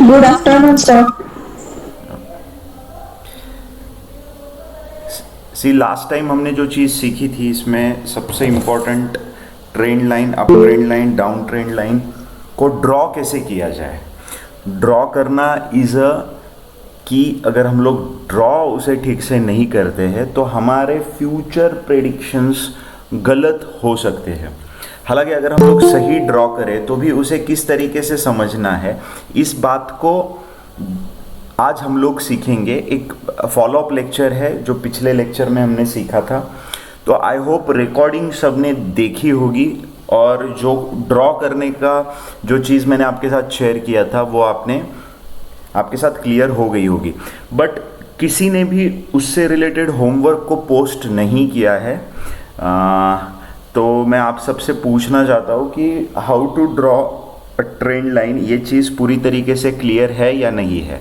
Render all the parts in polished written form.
Good afternoon, sir. सी last time हमने जो चीज़ सीखी थी इसमें सबसे important trend line, up trend line, down trend line को ड्रॉ कैसे किया जाए। ड्रॉ करना इज़ अ कि अगर हम लोग ड्रॉ उसे ठीक से नहीं करते हैं तो हमारे फ्यूचर प्रेडिक्शंस गलत हो सकते हैं। हालांकि अगर हम लोग सही ड्रॉ करें तो भी उसे किस तरीके से समझना है, इस बात को आज हम लोग सीखेंगे। एक फॉलोअप लेक्चर है जो पिछले लेक्चर में हमने सीखा था, तो आई होप रिकॉर्डिंग सबने देखी होगी और जो ड्रॉ करने का जो चीज़ मैंने आपके साथ शेयर किया था वो आपके साथ क्लियर हो गई होगी। बट किसी ने भी उससे रिलेटेड होमवर्क को पोस्ट नहीं किया है, तो मैं आप सबसे पूछना चाहता हूँ कि how to draw a trend line, ये चीज़ पूरी तरीके से क्लियर है या नहीं है।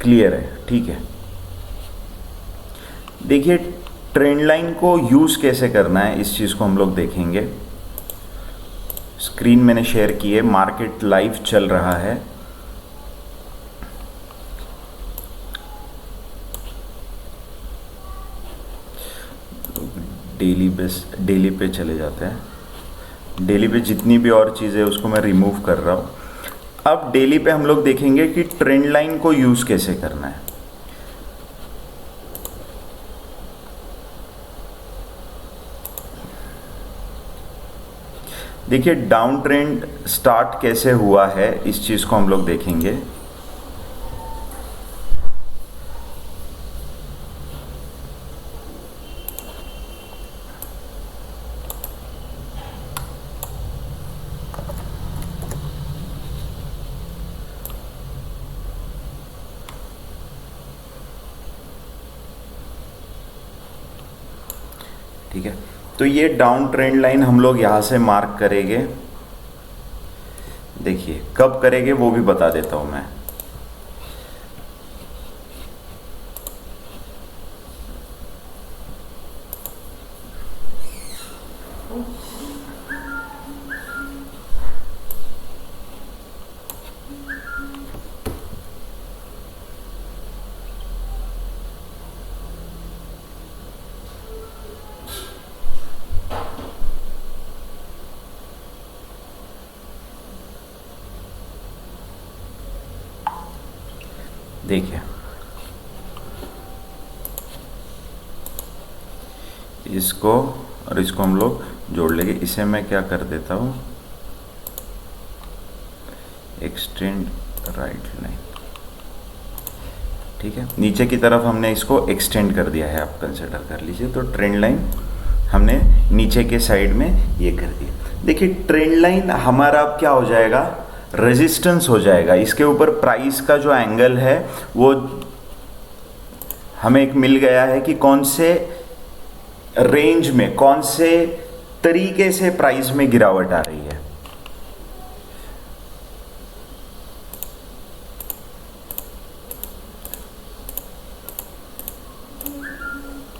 क्लियर है, ठीक है। देखिए, ट्रेंड लाइन को यूज़ कैसे करना है इस चीज़ को हम लोग देखेंगे। स्क्रीन मैंने शेयर की है, मार्केट लाइव चल रहा है। डेली पे चले जाते हैं। डेली पे जितनी भी और चीज़ें उसको मैं रिमूव कर रहा हूँ। अब डेली पे हम लोग देखेंगे कि ट्रेंड लाइन को यूज़ कैसे करना है। देखिए, डाउन ट्रेंड स्टार्ट कैसे हुआ है इस चीज़ को हम लोग देखेंगे। ठीक है, तो ये डाउन ट्रेंड लाइन हम लोग यहाँ से मार्क करेंगे। देखिए कब करेंगे वो भी बता देता हूँ मैं। देखिए, इसको और इसको हम लोग जोड़ लेंगे। इसे मैं क्या कर देता हूँ, एक्सटेंड राइट लाइन। ठीक है, नीचे की तरफ हमने इसको एक्सटेंड कर दिया है, आप कंसिडर कर लीजिए। तो ट्रेंड लाइन हमने नीचे के साइड में ये कर दिया। देखिए, ट्रेंड लाइन हमारा अब क्या हो जाएगा, रेजिस्टेंस हो जाएगा। इसके ऊपर प्राइस का जो एंगल है वो हमें एक मिल गया है कि कौन से रेंज में, कौन से तरीके से प्राइस में गिरावट आ रही है।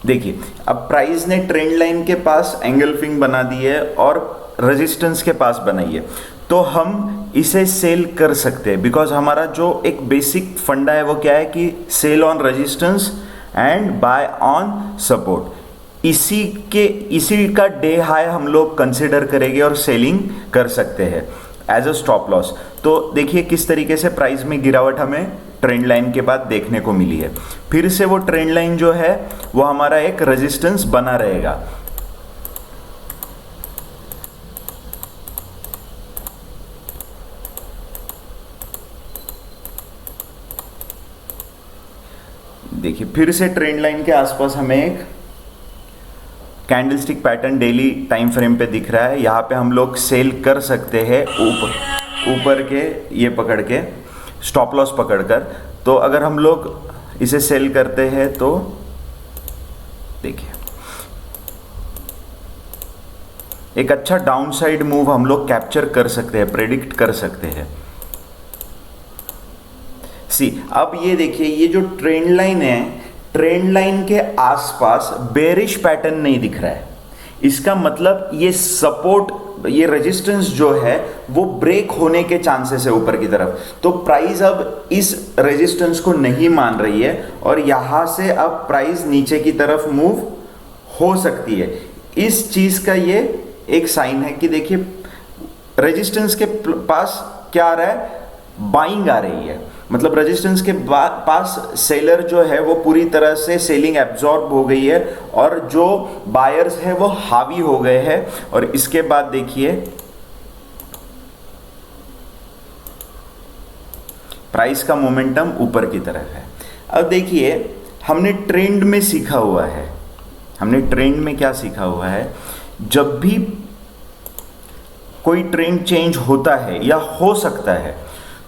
देखिए, अब प्राइस ने ट्रेंड लाइन के पास एंगल्फिंग बना दी है और रेजिस्टेंस के पास बनाई है, तो हम इसे सेल कर सकते हैं। बिकॉज हमारा जो एक बेसिक फंडा है वो क्या है कि sell on resistance and buy on support. इसी का डे हाई हम लोग कंसिडर करेंगे और सेलिंग कर सकते हैं एज अ स्टॉप लॉस। तो देखिए किस तरीके से प्राइस में गिरावट हमें ट्रेंड लाइन के बाद देखने को मिली है। फिर से वो ट्रेंड लाइन जो है वो हमारा एक रेजिस्टेंस बना रहेगा। देखिए, फिर से ट्रेंड लाइन के आसपास हमें एक candlestick pattern daily time frame पे दिख रहा है। यहाँ पे हम लोग सेल कर सकते हैं ऊपर के ये पकड़ के, स्टॉप लॉस पकड़कर। तो अगर हम लोग इसे सेल करते हैं तो देखिए एक अच्छा डाउनसाइड मूव हम लोग कैप्चर कर सकते हैं, प्रेडिक्ट कर सकते हैं। अब ये देखिए, ये जो ट्रेंड लाइन है, ट्रेंड लाइन के आसपास बेरिश पैटर्न नहीं दिख रहा है। इसका मतलब ये सपोर्ट, ये रेजिस्टेंस जो है वो ब्रेक होने के चांसेस है ऊपर की तरफ। तो प्राइस अब इस रेजिस्टेंस को नहीं मान रही है और यहां से अब प्राइस नीचे की तरफ मूव हो सकती है। इस चीज का ये एक साइन है कि देखिए रेजिस्टेंस के पास क्या आ रहा है, बाइंग आ रही है। मतलब रेजिस्टेंस के पास सेलर जो है वो पूरी तरह से सेलिंग एब्जॉर्ब हो गई है और जो बायर्स है वो हावी हो गए हैं। और इसके बाद देखिए प्राइस का मोमेंटम ऊपर की तरफ है। अब देखिए हमने ट्रेंड में सीखा हुआ है, हमने ट्रेंड में क्या सीखा हुआ है, जब भी कोई ट्रेंड चेंज होता है या हो सकता है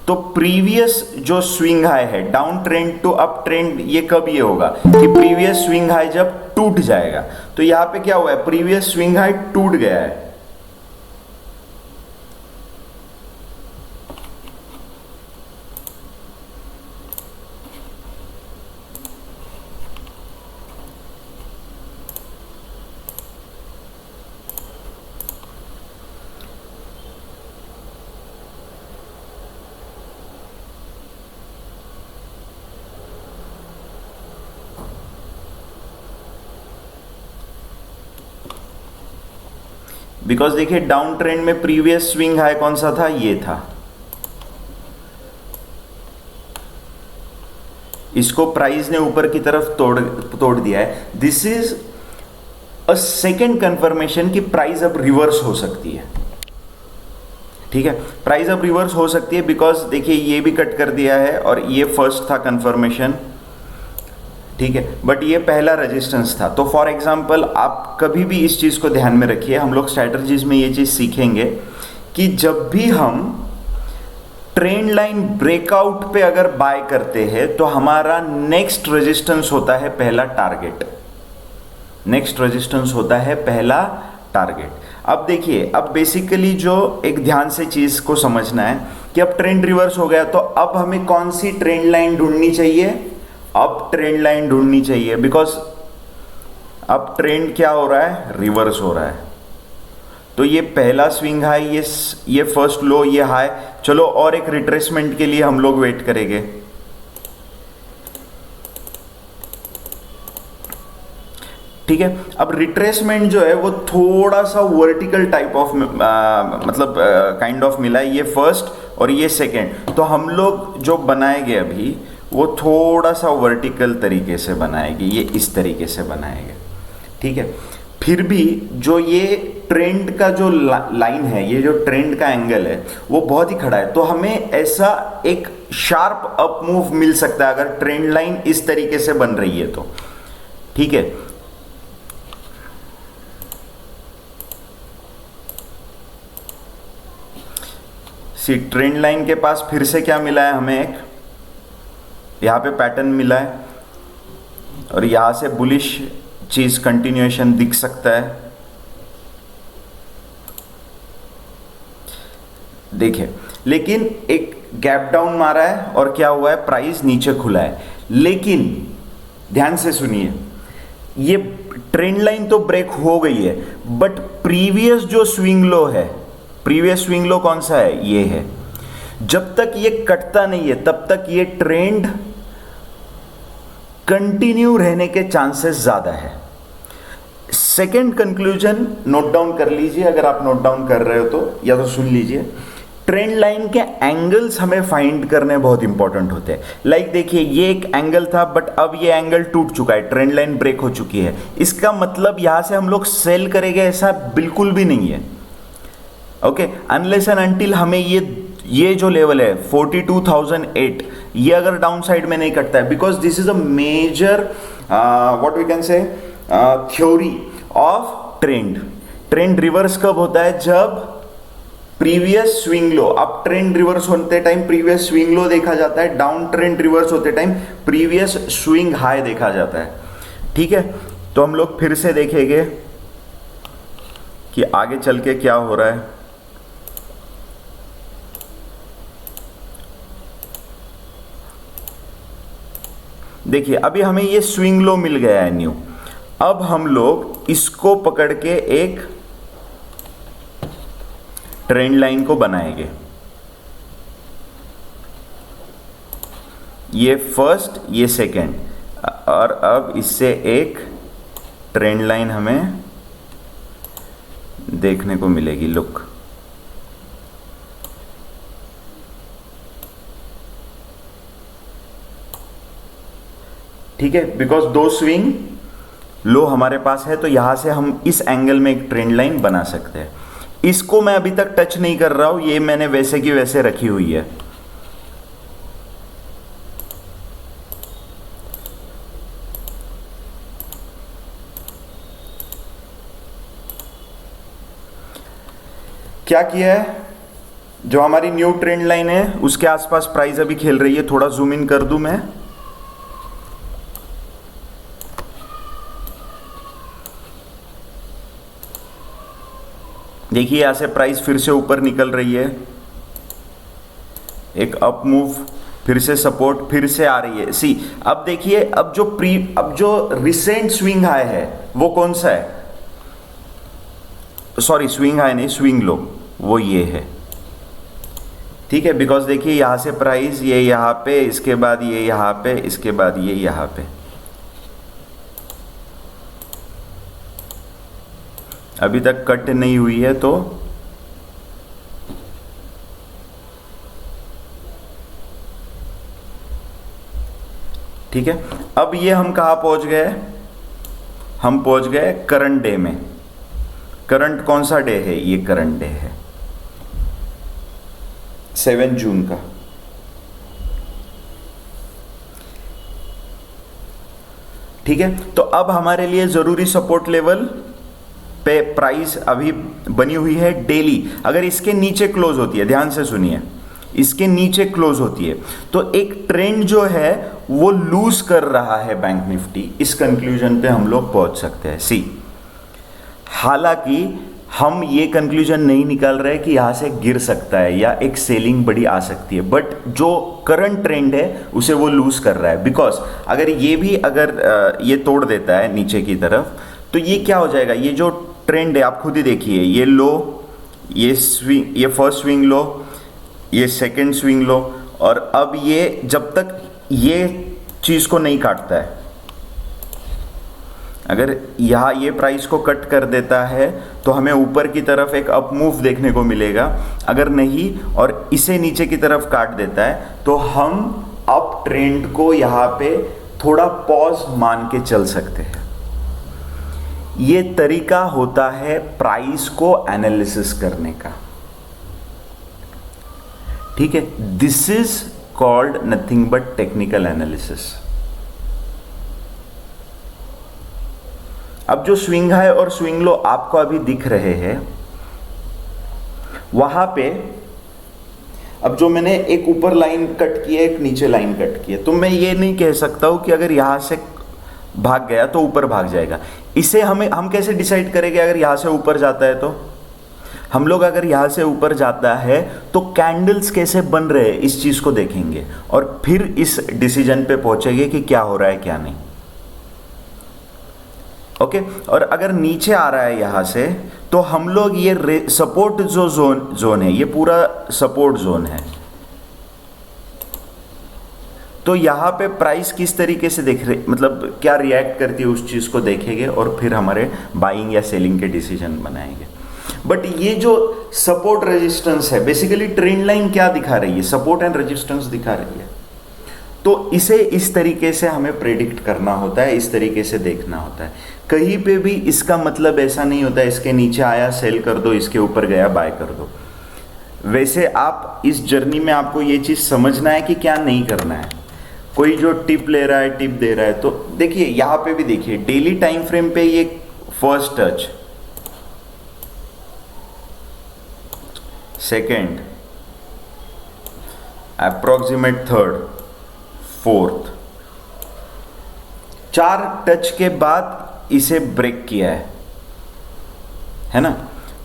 तो प्रीवियस जो स्विंग हाई है, down trend to up trend, ये कब ये होगा कि प्रीवियस स्विंग हाई जब टूट जाएगा। तो यहां पे क्या हुआ है, प्रीवियस स्विंग हाई टूट गया है। बिकॉज देखिए डाउन ट्रेंड में प्रीवियस स्विंग हाई कौन सा था, ये था। इसको प्राइस ने ऊपर की तरफ तोड़ दिया है। This is a second confirmation कि प्राइस अब रिवर्स हो सकती है। ठीक है, प्राइस अब रिवर्स हो सकती है बिकॉज देखिए ये भी कट कर दिया है और ये फर्स्ट था कंफर्मेशन। ठीक है, बट ये पहला रेजिस्टेंस था। तो फॉर एग्जांपल आप कभी भी इस चीज़ को ध्यान में रखिए, हम लोग स्ट्रैटेजीज में ये चीज़ सीखेंगे कि जब भी हम ट्रेंड लाइन ब्रेकआउट पे अगर बाय करते हैं तो हमारा नेक्स्ट रेजिस्टेंस होता है पहला टारगेट, नेक्स्ट रेजिस्टेंस होता है पहला टारगेट। अब देखिए, अब बेसिकली जो एक ध्यान से चीज़ को समझना है कि अब ट्रेंड रिवर्स हो गया तो अब हमें कौन सी ट्रेंड लाइन ढूंढनी चाहिए, अब ट्रेंड लाइन ढूंढनी चाहिए। बिकॉज अब ट्रेंड क्या हो रहा है, रिवर्स हो रहा है। तो ये पहला स्विंग हाई, ये फर्स्ट लो, ये हाई। चलो और एक रिट्रेसमेंट के लिए हम लोग वेट करेंगे। ठीक है, अब रिट्रेसमेंट जो है वो थोड़ा सा वर्टिकल टाइप ऑफ मतलब काइंड ऑफ मिला है, ये फर्स्ट और ये सेकेंड। तो हम लोग जो बनाएंगे अभी वो थोड़ा सा वर्टिकल तरीके से बनाएंगे, ये इस तरीके से बनाएंगे। ठीक है, फिर भी जो ये ट्रेंड का जो लाइन है, ये जो ट्रेंड का एंगल है वो बहुत ही खड़ा है। तो हमें ऐसा एक शार्प अप मूव मिल सकता है अगर ट्रेंड लाइन इस तरीके से बन रही है तो। ठीक है, सी ट्रेंड लाइन के पास फिर से क्या मिला है हमें, एक यहाँ पे पैटर्न मिला है और यहाँ से बुलिश चीज कंटिन्यूएशन दिख सकता है। देखिए, लेकिन एक गैप डाउन मारा है और क्या हुआ है, प्राइस नीचे खुला है। लेकिन ध्यान से सुनिए, ये ट्रेंड लाइन तो ब्रेक हो गई है बट प्रीवियस जो स्विंग लो है, प्रीवियस स्विंग लो कौन सा है, ये है। जब तक ये कटता नहीं है तब तक ये ट्रेंड कंटिन्यू रहने के चांसेस ज्यादा है। सेकेंड कंक्लूजन नोट डाउन कर लीजिए, अगर आप नोट डाउन कर रहे हो तो, या तो सुन लीजिए। ट्रेंड लाइन के एंगल्स हमें फाइंड करने बहुत इंपॉर्टेंट होते हैं। लाइक देखिए, ये एक एंगल था बट अब ये एंगल टूट चुका है, ट्रेंड लाइन ब्रेक हो चुकी है। इसका मतलब यहां से हम लोग सेल करेंगे ऐसा बिल्कुल भी नहीं है। ओके, अनलेस एंड अनटिल हमें ये जो लेवल है 42,008, ये अगर डाउन साइड में नहीं कटता है, because this is a major what we can say theory of trend. Trend reverse कब होता है, जब previous swing low, up trend reverse होते टाइम प्रीवियस स्विंग लो देखा जाता है, डाउन ट्रेंड रिवर्स होते टाइम प्रीवियस स्विंग हाई देखा जाता है। ठीक है, तो हम लोग फिर से देखेंगे कि आगे चल के क्या हो रहा है। देखिए अभी हमें ये स्विंग लो मिल गया है न्यू। अब हम लोग इसको पकड़ के एक ट्रेंड लाइन को बनाएंगे। ये फर्स्ट, ये सेकेंड, और अब इससे एक ट्रेंड लाइन हमें देखने को मिलेगी। लुक, ठीक है, बिकॉज दो स्विंग लो हमारे पास है, तो यहां से हम इस एंगल में एक ट्रेंड लाइन बना सकते हैं। इसको मैं अभी तक टच नहीं कर रहा हूं, ये मैंने वैसे की वैसे रखी हुई है। क्या किया है, जो हमारी न्यू ट्रेंड लाइन है उसके आसपास प्राइस अभी खेल रही है। थोड़ा जूम इन कर दूं मैं। देखिए यहां से प्राइस फिर से ऊपर निकल रही है, एक अप मूव, फिर से सपोर्ट, फिर से आ रही है। सी अब देखिए, अब जो रिसेंट स्विंग हाई है वो कौन सा है, सॉरी स्विंग हाई नहीं, स्विंग लो, वो ये है। ठीक है, बिकॉज देखिए यहां से प्राइस ये यहां पे, इसके बाद ये यहां पे, इसके बाद ये यहां पे। अभी तक कट नहीं हुई है, तो ठीक है। अब ये हम कहां पहुंच गए, हम पहुंच गए करंट डे में। करंट कौन सा डे है, ये करंट डे है 7 जून का। ठीक है, तो अब हमारे लिए जरूरी सपोर्ट लेवल पे प्राइस अभी बनी हुई है डेली। अगर इसके नीचे क्लोज होती है, ध्यान से सुनिए, इसके नीचे क्लोज होती है तो एक ट्रेंड जो है वो लूज कर रहा है बैंक निफ्टी। इस कंक्लूजन पे हम लोग पहुंच सकते हैं। सी, हालांकि हम ये कंक्लूजन नहीं निकाल रहे कि यहां से गिर सकता है या एक सेलिंग बड़ी आ सकती है, बट जो करंट ट्रेंड है उसे वो लूज कर रहा है। बिकॉज अगर ये भी ये तोड़ देता है नीचे की तरफ, तो ये क्या हो जाएगा, ये जो ट्रेंड है आप खुद ही देखिए, ये लो, ये स्विंग, ये फर्स्ट स्विंग लो, ये सेकेंड स्विंग लो, और अब ये जब तक ये चीज को नहीं काटता है, अगर यहाँ ये प्राइस को कट कर देता है तो हमें ऊपर की तरफ एक अप मूव देखने को मिलेगा। अगर नहीं और इसे नीचे की तरफ काट देता है तो हम अप ट्रेंड को यहाँ पे थोड़ा पॉज मान के चल सकते हैं। ये तरीका होता है प्राइस को एनालिसिस करने का। ठीक है, this is called nothing but technical analysis. अब जो स्विंग हाई और स्विंग लो आपको अभी दिख रहे हैं, वहां पे अब जो मैंने एक ऊपर लाइन कट की है, एक नीचे लाइन कट की है, तो मैं ये नहीं कह सकता हूं कि अगर यहां से भाग गया तो ऊपर भाग जाएगा। इसे हम कैसे डिसाइड करेंगे, अगर यहां से ऊपर जाता है तो हम लोग, अगर यहां से ऊपर जाता है तो कैंडल्स कैसे बन रहे हैं इस चीज को देखेंगे और फिर इस डिसीजन पे पहुंचेंगे कि क्या हो रहा है क्या नहीं। ओके, और अगर नीचे आ रहा है यहां से तो हम लोग ये सपोर्ट जो जोन है, ये पूरा सपोर्ट जोन है, तो यहां पे प्राइस किस तरीके से देख रहे, मतलब क्या रिएक्ट करती है उस चीज को देखेंगे और फिर हमारे बाइंग या सेलिंग के डिसीजन बनाएंगे। बट ये जो सपोर्ट रेजिस्टेंस है, बेसिकली ट्रेंड लाइन क्या दिखा रही है, सपोर्ट एंड रेजिस्टेंस दिखा रही है। तो इसे इस तरीके से हमें प्रेडिक्ट करना होता है, इस तरीके से देखना होता है। कहीं पे भी इसका मतलब ऐसा नहीं होता है इसके नीचे आया सेल कर दो, इसके ऊपर गया बाय कर दो। वैसे आप इस जर्नी में आपको ये चीज समझना है कि क्या नहीं करना है। कोई जो टिप ले रहा है, टिप दे रहा है, तो देखिए यहां पे भी देखिए डेली टाइम फ्रेम पे ये first touch, second, approximate third, fourth, 4 touch के बाद इसे ब्रेक किया है ना।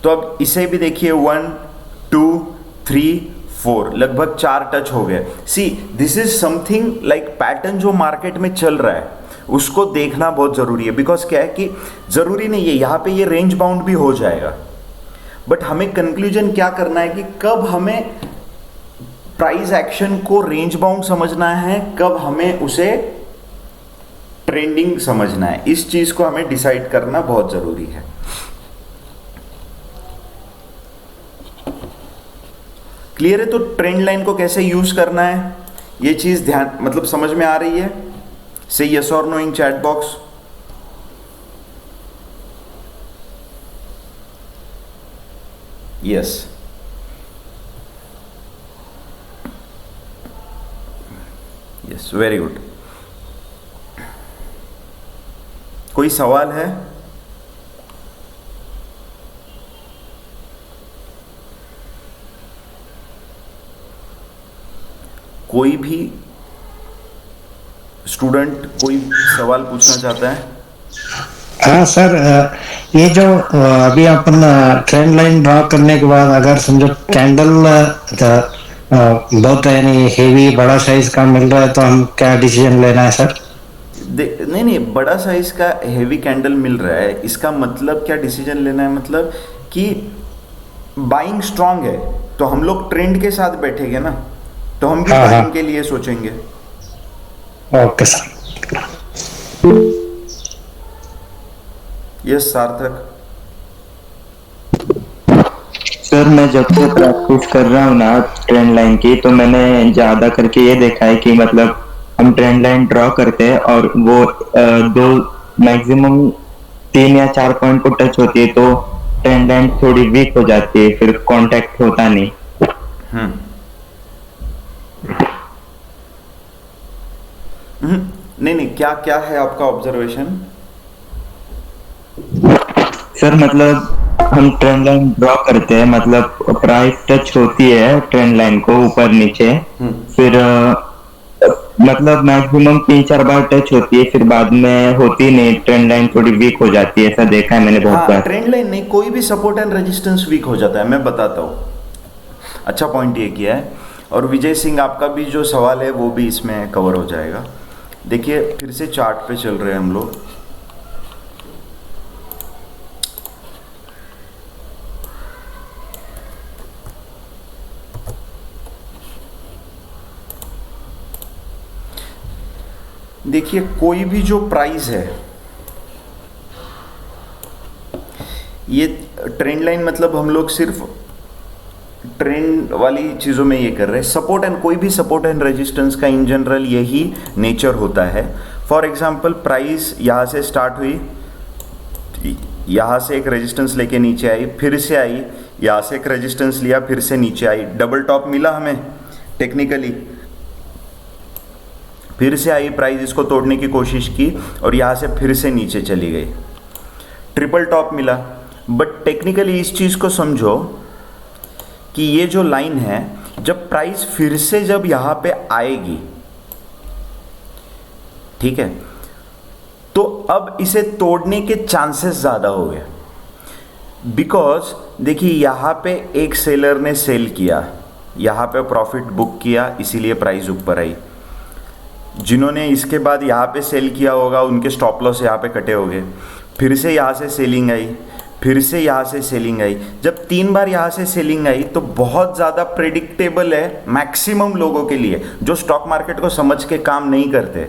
तो अब इसे भी देखिए 1 2 3 4 लगभग 4 टच हो गए। See this is something like pattern जो मार्केट में चल रहा है उसको देखना बहुत ज़रूरी है। बिकॉज क्या है कि ज़रूरी नहीं है यहाँ पे ये रेंज बाउंड भी हो जाएगा, बट हमें कंक्लूजन क्या करना है कि कब हमें प्राइस एक्शन को रेंज बाउंड समझना है, कब हमें उसे ट्रेंडिंग समझना है। इस चीज़ को हमें डिसाइड करना बहुत ज़रूरी है। क्लियर है? तो ट्रेंड लाइन को कैसे यूज करना है ये चीज़ ध्यान मतलब समझ में आ रही है? से यस और नो इन chat box. Yes, yes, very good. कोई सवाल है? कोई भी स्टूडेंट कोई सवाल पूछना चाहता है? हाँ सर, ये जो अभी अपन ट्रेंड लाइन ड्रॉ करने के बाद अगर समझो कैंडल बहुत यानी हेवी बड़ा साइज का मिल रहा है तो हम क्या डिसीजन लेना है सर? नहीं नहीं, बड़ा साइज का हेवी कैंडल मिल रहा है इसका मतलब क्या डिसीजन लेना है? मतलब कि बाइंग स्ट्रांग है तो हम लोग ट्रेंड के साथ बैठेंगे ना, तो हम भी हाँ हाँ, बाइंग के लिए सोचेंगे। Okay sir. यस सार्थक। सर मैं जब से प्रैक्टिस कर रहा हूँ ना ट्रेंड लाइन की, तो मैंने ज्यादा करके ये देखा है कि मतलब हम ट्रेंड लाइन ड्रॉ करते हैं और वो दो मैक्सिमम 3 या 4 पॉइंट को टच होती है तो ट्रेंड लाइन थोड़ी वीक हो जाती है, फिर कांटेक्ट होता नहीं। हम्म नहीं नहीं, क्या क्या है आपका ऑब्जर्वेशन? सर मतलब हम ट्रेंड लाइन ड्रॉ करते हैं, मतलब प्राइस टच होती है ट्रेंड लाइन को ऊपर नीचे, फिर मतलब मैक्सिमम 3 4 बार टच होती है, फिर बाद में होती नहीं, ट्रेंड लाइन थोड़ी वीक हो जाती है, ऐसा देखा है मैंने बहुत हाँ, बार। ट्रेंड लाइन नहीं, कोई भी सपोर्ट एंड रेजिस्टेंस वीक हो जाता है। मैं बताता हूँ, अच्छा पॉइंट ये किया है। और विजय सिंह आपका भी जो सवाल है वो भी इसमें कवर हो जाएगा। देखिए फिर से चार्ट पे चल रहे हैं हम लोग। देखिए कोई भी जो प्राइस है, ये ट्रेंड लाइन मतलब हम लोग सिर्फ ट्रेंड वाली चीज़ों में ये कर रहे हैं। सपोर्ट एंड कोई भी सपोर्ट एंड रेजिस्टेंस का इन जनरल यही नेचर होता है। फॉर एग्जांपल प्राइस यहाँ से स्टार्ट हुई, यहाँ से एक रेजिस्टेंस लेके नीचे आई, फिर से आई, यहाँ से एक रेजिस्टेंस लिया, फिर से नीचे आई, डबल टॉप मिला हमें टेक्निकली, फिर से आई प्राइस, इसको तोड़ने की कोशिश की और यहाँ से फिर से नीचे चली गई, ट्रिपल टॉप मिला। बट टेक्निकली इस चीज़ को समझो कि ये जो लाइन है, जब प्राइस फिर से जब यहाँ पे आएगी, ठीक है, तो अब इसे तोड़ने के चांसेस ज़्यादा हो गए। बिकॉज देखिए यहाँ पे एक सेलर ने सेल किया, यहाँ पे प्रॉफिट बुक किया, इसीलिए प्राइस ऊपर आई। जिन्होंने इसके बाद यहाँ पे सेल किया होगा उनके स्टॉप लॉस यहाँ पे कटे होंगे, फिर से यहाँ से सेलिंग आई, फिर से यहाँ से सेलिंग आई। जब 3 बार यहाँ से सेलिंग आई तो बहुत ज़्यादा प्रेडिक्टेबल है मैक्सिमम लोगों के लिए जो स्टॉक मार्केट को समझ के काम नहीं करते,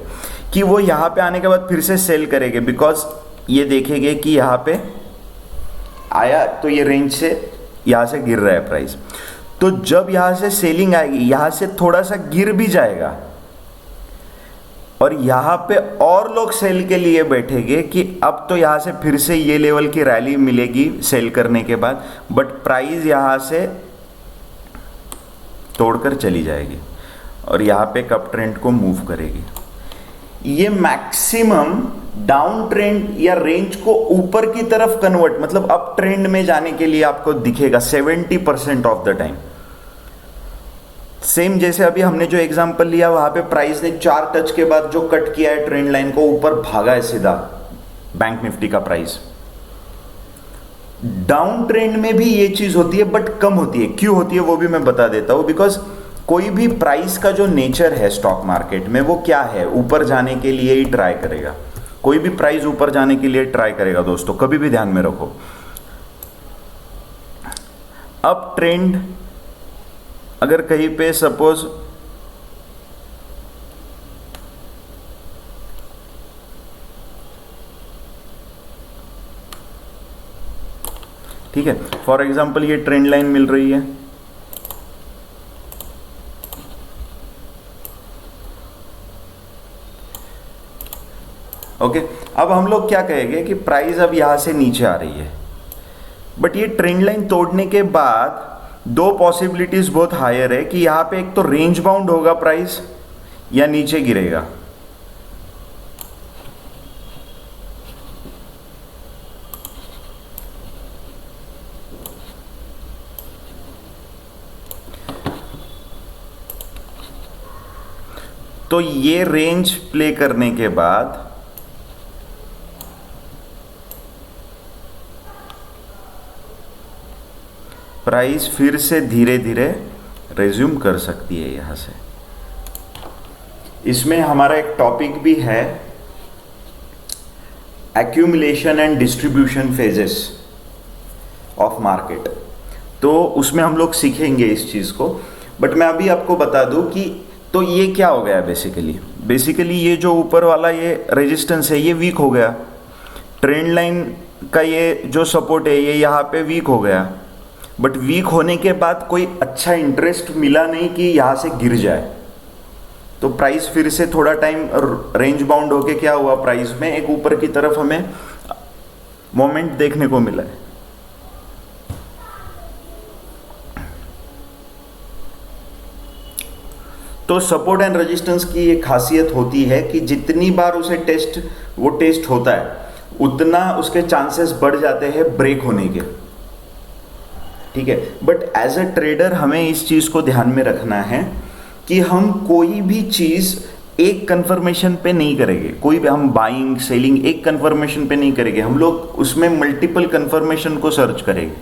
कि वो यहाँ पे आने के बाद फिर से सेल करेंगे। बिकॉज ये देखेंगे कि यहाँ पे आया तो ये रेंज से यहाँ से गिर रहा है प्राइस, तो जब यहाँ से सेलिंग आएगी, यहाँ से थोड़ा सा गिर भी जाएगा और यहाँ पे और लोग सेल के लिए बैठेंगे कि अब तो यहाँ से फिर से ये लेवल की रैली मिलेगी सेल करने के बाद, बट प्राइस यहाँ से तोड़कर चली जाएगी और यहाँ पे कप ट्रेंड को मूव करेगी। ये मैक्सिमम डाउन ट्रेंड या रेंज को ऊपर की तरफ कन्वर्ट मतलब अप ट्रेंड में जाने के लिए आपको दिखेगा 70% ऑफ द टाइम। सेम जैसे अभी हमने जो एग्जांपल लिया वहां पे प्राइस ने 4 टच के बाद जो कट किया है ट्रेंड लाइन को, ऊपर भागा है सीधा बैंक निफ्टी का प्राइस। डाउन ट्रेंड में भी ये चीज होती है बट कम होती है। क्यों होती है वो भी मैं बता देता हूँ। बिकॉज कोई भी प्राइस का जो नेचर है स्टॉक मार्केट में वो क्या है, ऊपर जाने के लिए ही ट्राई करेगा। कोई भी प्राइस ऊपर जाने के लिए ट्राई करेगा दोस्तों, कभी भी ध्यान में रखो। अप ट्रेंड अगर कहीं पे सपोज ठीक है, फॉर एग्जांपल ये ट्रेंड लाइन मिल रही है, ओके। अब हम लोग क्या कहेंगे कि प्राइस अब यहां से नीचे आ रही है, बट ये ट्रेंड लाइन तोड़ने के बाद दो पॉसिबिलिटीज बहुत हायर है कि यहां पे एक तो रेंज बाउंड होगा प्राइस या नीचे गिरेगा। तो ये रेंज प्ले करने के बाद प्राइस फिर से धीरे धीरे रेज्यूम कर सकती है यहां से। इसमें हमारा एक टॉपिक भी है accumulation and distribution phases of market, तो उसमें हम लोग सीखेंगे इस चीज को। बट मैं अभी आपको बता दूं कि तो ये क्या हो गया बेसिकली ये जो ऊपर वाला ये रेजिस्टेंस है ये वीक हो गया। ट्रेंड लाइन का ये जो सपोर्ट है ये यहाँ पे वीक हो गया, बट वीक होने के बाद कोई अच्छा इंटरेस्ट मिला नहीं कि यहाँ से गिर जाए। तो प्राइस फिर से थोड़ा टाइम रेंज बाउंड होके क्या हुआ, प्राइस में एक ऊपर की तरफ हमें मोमेंट देखने को मिला है। तो सपोर्ट एंड रेजिस्टेंस की एक खासियत होती है कि जितनी बार उसे टेस्ट होता है उतना उसके चांसेस बढ़ जाते हैं ब्रेक होने के, ठीक है। बट एज अ ट्रेडर हमें इस चीज को ध्यान में रखना है कि हम कोई भी चीज एक कंफर्मेशन पे नहीं करेंगे। कोई भी हम बाइंग सेलिंग एक कंफर्मेशन पे नहीं करेंगे, हम लोग उसमें मल्टीपल कंफर्मेशन को सर्च करेंगे,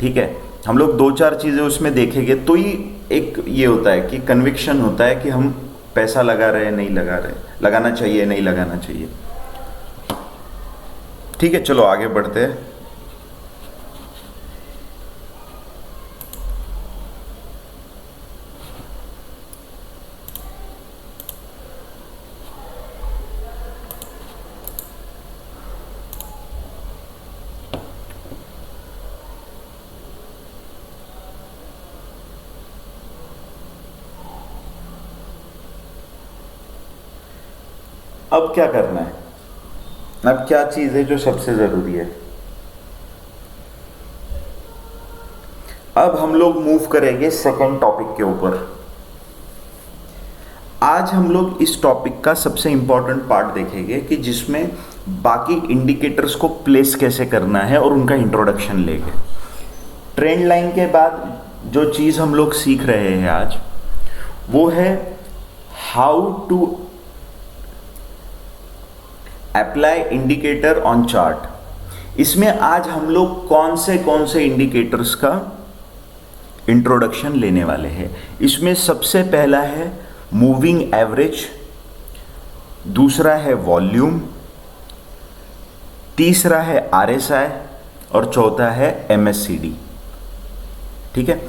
ठीक है। हम लोग दो चार चीजें उसमें देखेंगे तो ही एक ये होता है कि कन्विक्शन होता है कि हम पैसा लगा रहे हैं नहीं लगा रहे, लगाना चाहिए नहीं लगाना चाहिए, ठीक है। चलो आगे बढ़ते हैं। अब क्या करना है, अब क्या चीज है जो सबसे जरूरी है। अब हम लोग मूव करेंगे सेकंड टॉपिक के ऊपर। आज हम लोग इस टॉपिक का सबसे इंपॉर्टेंट पार्ट देखेंगे कि जिसमें बाकी इंडिकेटर्स को प्लेस कैसे करना है और उनका इंट्रोडक्शन लेंगे। ट्रेंड लाइन के बाद जो चीज हम लोग सीख रहे हैं आज वो है how to apply indicator on chart. इसमें आज हम लोग कौन से इंडिकेटर्स का इंट्रोडक्शन लेने वाले हैं। इसमें सबसे पहला है मूविंग एवरेज, दूसरा है वॉल्यूम, तीसरा है आरएसआई और चौथा है एमएससीडी, ठीक है।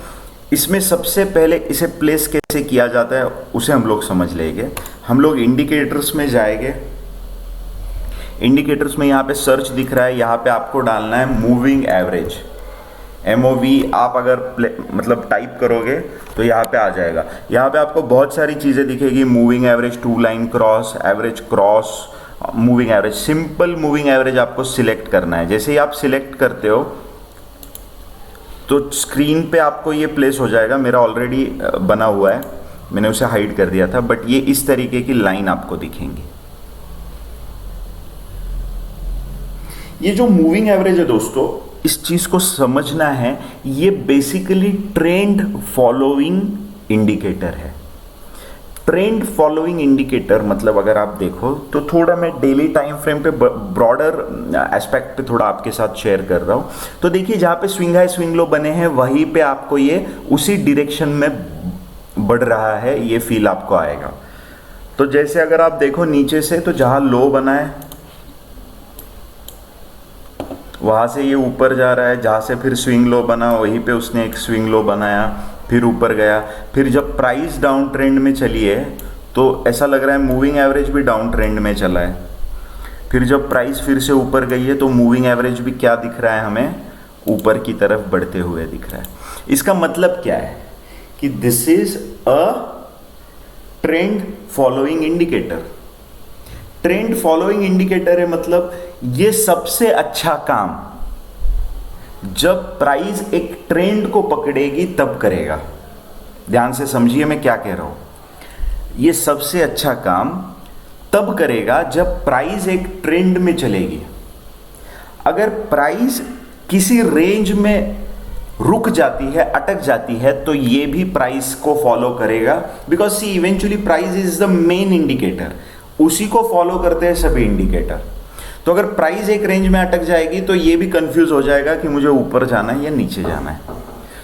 इसमें सबसे पहले इसे प्लेस कैसे किया जाता है उसे हम लोग समझ लेंगे। हम लोग इंडिकेटर्स में जाएंगे। इंडिकेटर्स में यहाँ पे सर्च दिख रहा है, यहाँ पे आपको डालना है मूविंग एवरेज, MOV। आप अगर मतलब टाइप करोगे तो यहाँ पे आ जाएगा। यहाँ पे आपको बहुत सारी चीज़ें दिखेगी, moving average, two line cross, average cross, moving average. Simple moving average आपको सिलेक्ट करना है। जैसे ही आप सिलेक्ट करते हो तो स्क्रीन पे आपको ये प्लेस हो जाएगा। मेरा ऑलरेडी बना हुआ है, मैंने उसे हाइड कर दिया था, बट ये इस तरीके की लाइन आपको दिखेंगी। ये जो मूविंग एवरेज है दोस्तों, इस चीज को समझना है, ये बेसिकली ट्रेंड फॉलोइंग इंडिकेटर है। ट्रेंड फॉलोइंग इंडिकेटर मतलब अगर आप देखो तो थोड़ा मैं डेली टाइम फ्रेम पे ब्रॉडर एस्पेक्ट पे थोड़ा आपके साथ शेयर कर रहा हूँ। तो देखिए जहाँ पे स्विंग हाई स्विंग लो बने हैं वहीं पे आपको ये उसी डिरेक्शन में बढ़ रहा है, ये फील आपको आएगा। तो जैसे अगर आप देखो नीचे से तो जहाँ लो बना है वहाँ से ये ऊपर जा रहा है, जहाँ से फिर स्विंग लो बना वहीं पे उसने एक स्विंग लो बनाया, फिर ऊपर गया। फिर जब प्राइस डाउन ट्रेंड में चली है तो ऐसा लग रहा है मूविंग एवरेज भी डाउन ट्रेंड में चला है। फिर जब प्राइस फिर से ऊपर गई है तो मूविंग एवरेज भी क्या दिख रहा है हमें, ऊपर की तरफ बढ़ते हुए दिख रहा है। इसका मतलब क्या है कि this is a trend following indicator. Trend following indicator है मतलब ये सबसे अच्छा काम जब प्राइस एक ट्रेंड को पकड़ेगी तब करेगा। ध्यान से समझिए मैं क्या कह रहा हूं। ये सबसे अच्छा काम तब करेगा जब प्राइस एक ट्रेंड में चलेगी। अगर प्राइस किसी रेंज में रुक जाती है, अटक जाती है, तो ये भी प्राइस को फॉलो करेगा, because see eventually price is the main indicator. उसी को फॉलो करते हैं सभी इंडिकेटर। तो अगर प्राइस एक रेंज में अटक जाएगी तो ये भी कंफ्यूज हो जाएगा कि मुझे ऊपर जाना है या नीचे जाना है।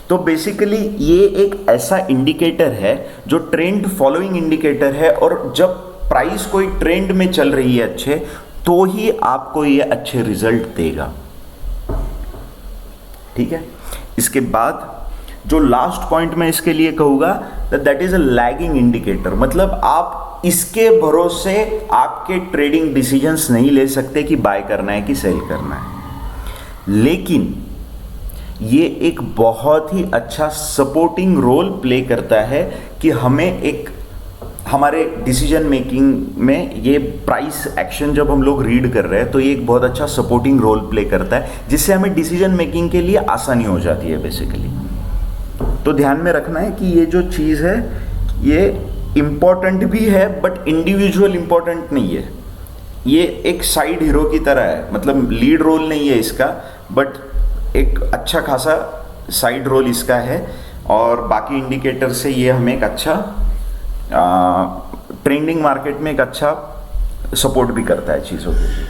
तो बेसिकली ये एक ऐसा इंडिकेटर है जो ट्रेंड फॉलोइंग इंडिकेटर है, और जब प्राइस कोई ट्रेंड में चल रही है अच्छे, तो ही आपको ये अच्छे रिजल्ट देगा। ठीक है। इसके बाद जो लास्ट पॉइंट मैं इसके लिए कहूंगा that is a lagging indicator. मतलब आप इसके भरोसे आपके ट्रेडिंग डिसीजंस नहीं ले सकते कि बाय करना है कि सेल करना है, लेकिन ये एक बहुत ही अच्छा सपोर्टिंग रोल प्ले करता है कि हमें एक हमारे डिसीजन मेकिंग में ये प्राइस एक्शन जब हम लोग रीड कर रहे हैं तो ये एक बहुत अच्छा सपोर्टिंग रोल प्ले करता है, जिससे हमें डिसीजन मेकिंग के लिए आसानी हो जाती है बेसिकली। तो ध्यान में रखना है कि ये जो चीज़ है ये इम्पॉर्टेंट भी है बट इंडिविजुअल इम्पॉर्टेंट नहीं है। ये एक साइड हीरो की तरह है, मतलब लीड रोल नहीं है इसका, बट एक अच्छा खासा साइड रोल इसका है, और बाकी इंडिकेटर से ये हमें एक अच्छा ट्रेंडिंग मार्केट में एक अच्छा सपोर्ट भी करता है चीज़ों के लिए।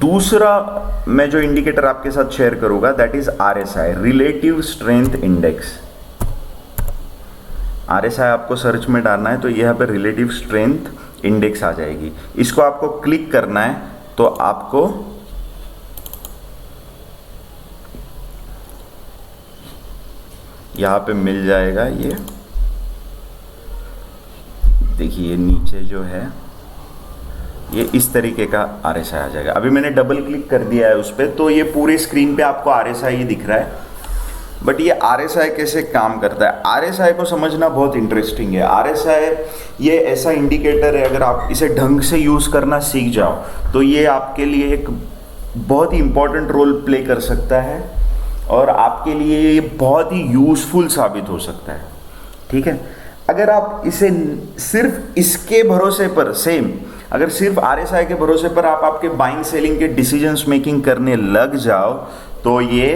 दूसरा मैं जो इंडिकेटर आपके साथ शेयर करूंगा that is RSI, relative strength index. RSI आपको सर्च में डालना है तो यहाँ पे रिलेटिव स्ट्रेंथ इंडेक्स आ जाएगी। इसको आपको क्लिक करना है तो आपको यहाँ पे मिल जाएगा। ये देखिए नीचे जो है ये इस तरीके का RSI आ जाएगा। अभी मैंने डबल क्लिक कर दिया है उस पर तो ये पूरे स्क्रीन पे आपको RSI ही दिख रहा है। बट ये RSI कैसे काम करता है, RSI को समझना बहुत इंटरेस्टिंग है। RSI ये ऐसा इंडिकेटर है, अगर आप इसे ढंग से यूज़ करना सीख जाओ तो ये आपके लिए एक बहुत ही इम्पोर्टेंट रोल प्ले कर सकता है, और आपके लिए ये बहुत ही यूज़फुल साबित हो सकता है। ठीक है। अगर आप इसे सिर्फ इसके भरोसे पर अगर सिर्फ RSI के भरोसे पर आप आपके बाइंग सेलिंग के डिसीजंस मेकिंग करने लग जाओ तो ये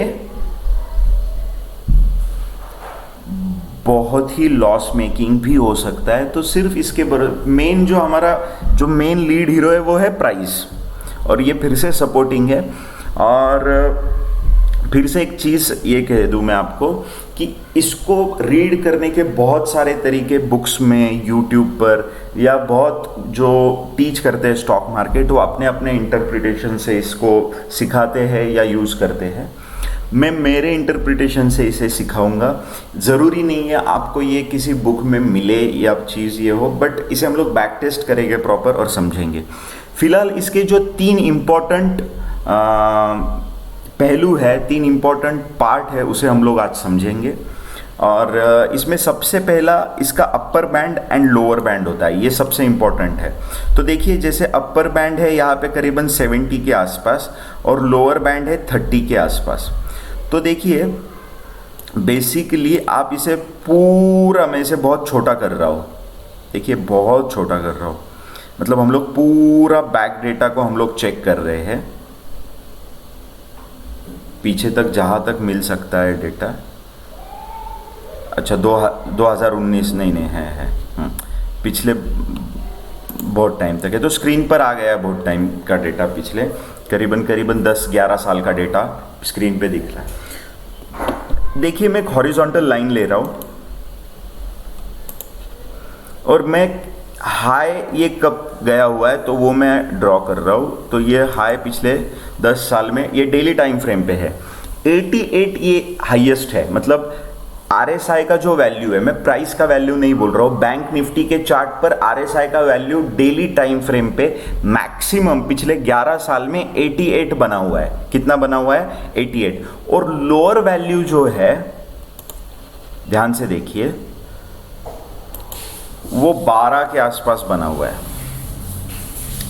बहुत ही लॉस मेकिंग भी हो सकता है। तो सिर्फ इसके मेन जो हमारा जो मेन लीड हीरो है वो है प्राइस, और ये फिर से सपोर्टिंग है। और फिर से एक चीज़ ये कह दूँ मैं आपको कि इसको रीड करने के बहुत सारे तरीके बुक्स में, यूट्यूब पर, या बहुत जो टीच करते हैं स्टॉक मार्केट वो अपने अपने इंटरप्रिटेशन से इसको सिखाते हैं या यूज़ करते हैं। मैं मेरे इंटरप्रिटेशन से इसे सिखाऊंगा। ज़रूरी नहीं है आपको ये किसी बुक में मिले या चीज़ ये हो, बट इसे हम लोग बैक टेस्ट करेंगे प्रॉपर और समझेंगे। फिलहाल इसके जो 3 इम्पॉर्टेंट पहलू है, 3 इम्पॉर्टेंट पार्ट है, उसे हम लोग आज समझेंगे। और इसमें सबसे पहला इसका upper band and lower band होता है, ये सबसे इम्पॉर्टेंट है। तो देखिए जैसे अपर बैंड है यहाँ पे करीबन 70 के आसपास और लोअर बैंड है 30 के आसपास। तो देखिए बेसिकली आप इसे पूरा, मैं इसे बहुत छोटा कर रहा हूँ, देखिए बहुत छोटा कर रहा हूँ, मतलब हम लोग पूरा बैक डेटा को हम लोग चेक कर रहे हैं, पीछे तक जहाँ तक मिल सकता है डेटा। अच्छा 2019 नहीं है। पिछले बहुत टाइम तक है, तो स्क्रीन पर आ गया है बहुत टाइम का डेटा, पिछले करीबन 10-11 साल का डेटा स्क्रीन पे दिख रहा है। देखिए मैं एक हॉरिजॉन्टल लाइन ले रहा हूँ और मैं हाई ये कब गया हुआ है तो वो मैं ड्रॉ कर रहा हूँ। तो ये हाई पिछले 10 साल में, ये डेली टाइम फ्रेम पे है। 88 ये हाईएस्ट है, मतलब RSI का जो वैल्यू है, मैं प्राइस का वैल्यू नहीं बोल रहा हूँ, बैंक निफ्टी के चार्ट पर RSI का वैल्यू डेली टाइम फ्रेम पे मैक्सिमम पिछले 11 साल में 88 बना हुआ है। कितना बना हुआ है? 88। और लोअर वैल्यू जो है, ध्यान से देखिए, वो 12 के आसपास बना हुआ है।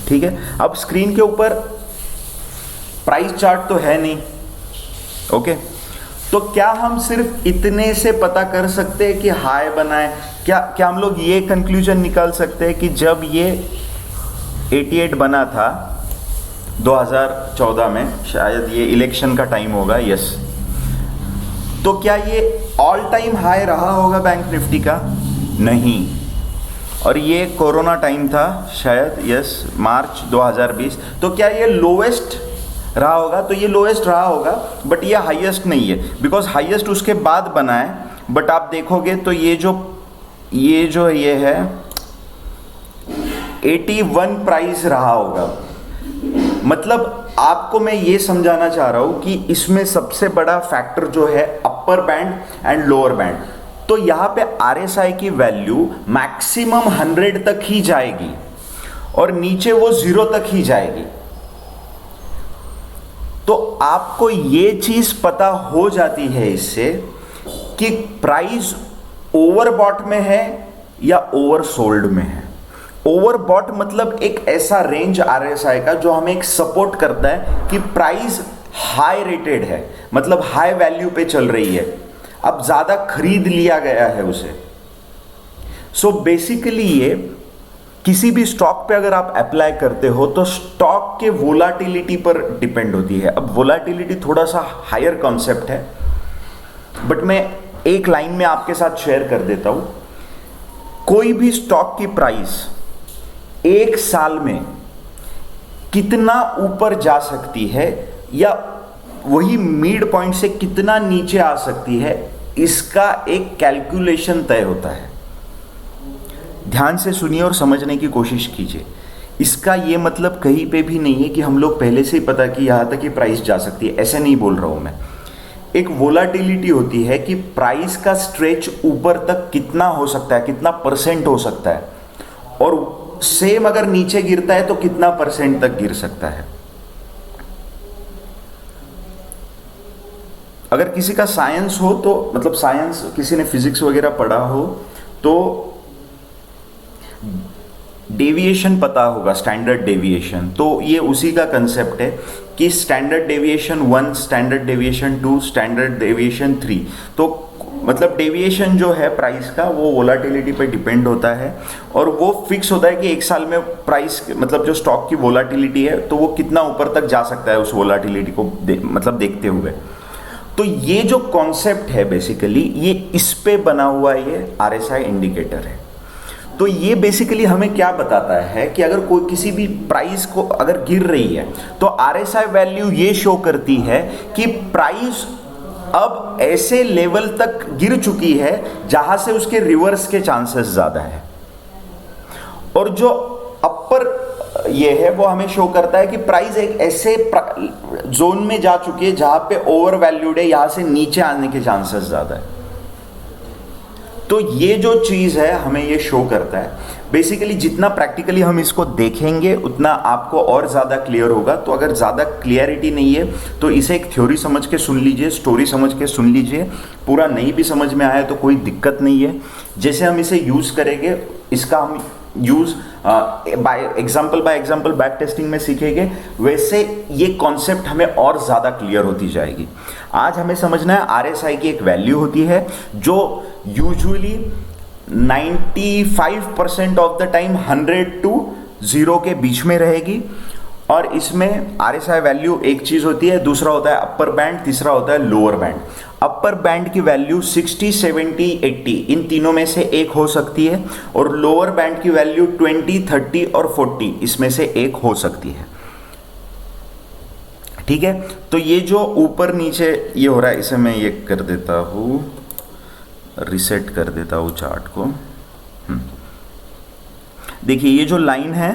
ठीक है, अब स्क्रीन के ऊपर प्राइस चार्ट तो है नहीं, ओके। तो क्या हम सिर्फ इतने से पता कर सकते हैं कि हाई बना है? क्या हम लोग ये कंक्लूजन निकाल सकते हैं कि जब ये 88 बना था 2014 में, शायद ये इलेक्शन का टाइम होगा, यस, तो क्या ये ऑल टाइम हाई रहा होगा बैंक निफ्टी का? नहीं। और ये कोरोना टाइम था शायद, यस, मार्च 2020, तो क्या ये लोएस्ट रहा होगा? तो ये लोएस्ट रहा होगा, बट ये हाईएस्ट नहीं है, बिकॉज हाईएस्ट उसके बाद बना है। बट आप देखोगे तो ये जो ये है 81 प्राइस रहा होगा। मतलब आपको मैं ये समझाना चाह रहा हूं कि इसमें सबसे बड़ा फैक्टर जो है upper band and lower band. तो यहां पे RSI की वैल्यू मैक्सिमम 100 तक ही जाएगी और नीचे वो 0 तक ही जाएगी। तो आपको ये चीज पता हो जाती है इससे कि प्राइस ओवरबॉट में है या ओवरसोल्ड में है। ओवरबॉट मतलब एक ऐसा रेंज RSI का जो हमें एक सपोर्ट करता है कि प्राइस हाई रेटेड है, मतलब हाई वैल्यू पे चल रही है, अब ज्यादा खरीद लिया गया है उसे। सो बेसिकली ये किसी भी स्टॉक पे अगर आप अप्लाई करते हो तो स्टॉक के वोलाटिलिटी पर डिपेंड होती है। अब वोलाटिलिटी थोड़ा सा हायर कॉन्सेप्ट है, बट मैं एक लाइन में आपके साथ शेयर कर देता हूं। कोई भी स्टॉक की प्राइस एक साल में कितना ऊपर जा सकती है या वही मिड पॉइंट से कितना नीचे आ सकती है, इसका एक कैलकुलेशन तय होता है। ध्यान से सुनिए और समझने की कोशिश कीजिए। इसका ये मतलब कहीं पे भी नहीं है कि हम लोग पहले से ही पता कि यहाँ तक ही प्राइस जा सकती है, ऐसे नहीं बोल रहा हूँ मैं। एक वोलाटिलिटी होती है कि प्राइस का स्ट्रेच ऊपर तक कितना हो सकता है, कितना परसेंट हो सकता है, और सेम अगर नीचे गिरता है तो कितना परसेंट तक गिर सकता है। अगर किसी का साइंस हो तो, मतलब साइंस किसी ने फिजिक्स वगैरह पढ़ा हो तो डेविएशन पता होगा, स्टैंडर्ड डेविएशन। तो ये उसी का कंसेप्ट है कि standard deviation 1, standard deviation 2, standard deviation 3। तो मतलब डेविएशन जो है प्राइस का वो वोलाटिलिटी पर डिपेंड होता है और वो फिक्स होता है कि एक साल में प्राइस, मतलब जो स्टॉक की वोलाटिलिटी है तो वो कितना ऊपर तक जा सकता है उस वोलाटिलिटी को मतलब देखते हुए। तो ये जो कॉन्सेप्ट है बेसिकली ये इस पे बना हुआ ये RSI इंडिकेटर है। तो ये बेसिकली हमें क्या बताता है कि अगर कोई किसी भी प्राइस को अगर गिर रही है तो RSI वैल्यू ये शो करती है कि प्राइस अब ऐसे लेवल तक गिर चुकी है जहां से उसके रिवर्स के चांसेस ज्यादा है। और जो अपर ये है वो हमें शो करता है कि प्राइस एक ऐसे जोन में जा चुकी है जहां पे ओवर वैल्यूड है, यहां से नीचे आने के चांसेस ज्यादा है। तो ये जो चीज है हमें ये शो करता है। बेसिकली जितना प्रैक्टिकली हम इसको देखेंगे उतना आपको और ज़्यादा क्लियर होगा। तो अगर ज़्यादा क्लियरिटी नहीं है तो इसे एक थ्योरी समझ के सुन लीजिए, स्टोरी समझ के सुन लीजिए। पूरा नहीं भी समझ में आया तो कोई दिक्कत नहीं है। जैसे हम इसे यूज़ करेंगे, इसका हम use by example back testing में सीखेंगे, वैसे ये कॉन्सेप्ट हमें और ज़्यादा क्लियर होती जाएगी। आज हमें समझना है RSI की एक वैल्यू होती है जो usually 95% of the time 100 to 0 के बीच में रहेगी। और इसमें RSI वैल्यू एक चीज़ होती है, दूसरा होता है अपर बैंड, तीसरा होता है लोअर बैंड। अपर बैंड की वैल्यू 60, 70, 80 इन तीनों में से एक हो सकती है, और लोअर बैंड की वैल्यू 20, 30 और 40 इसमें से एक हो सकती है। ठीक है, तो ये जो ऊपर नीचे ये हो रहा है, इसे मैं ये कर देता हूं, रिसेट कर देता हूं चार्ट को। देखिए ये जो लाइन है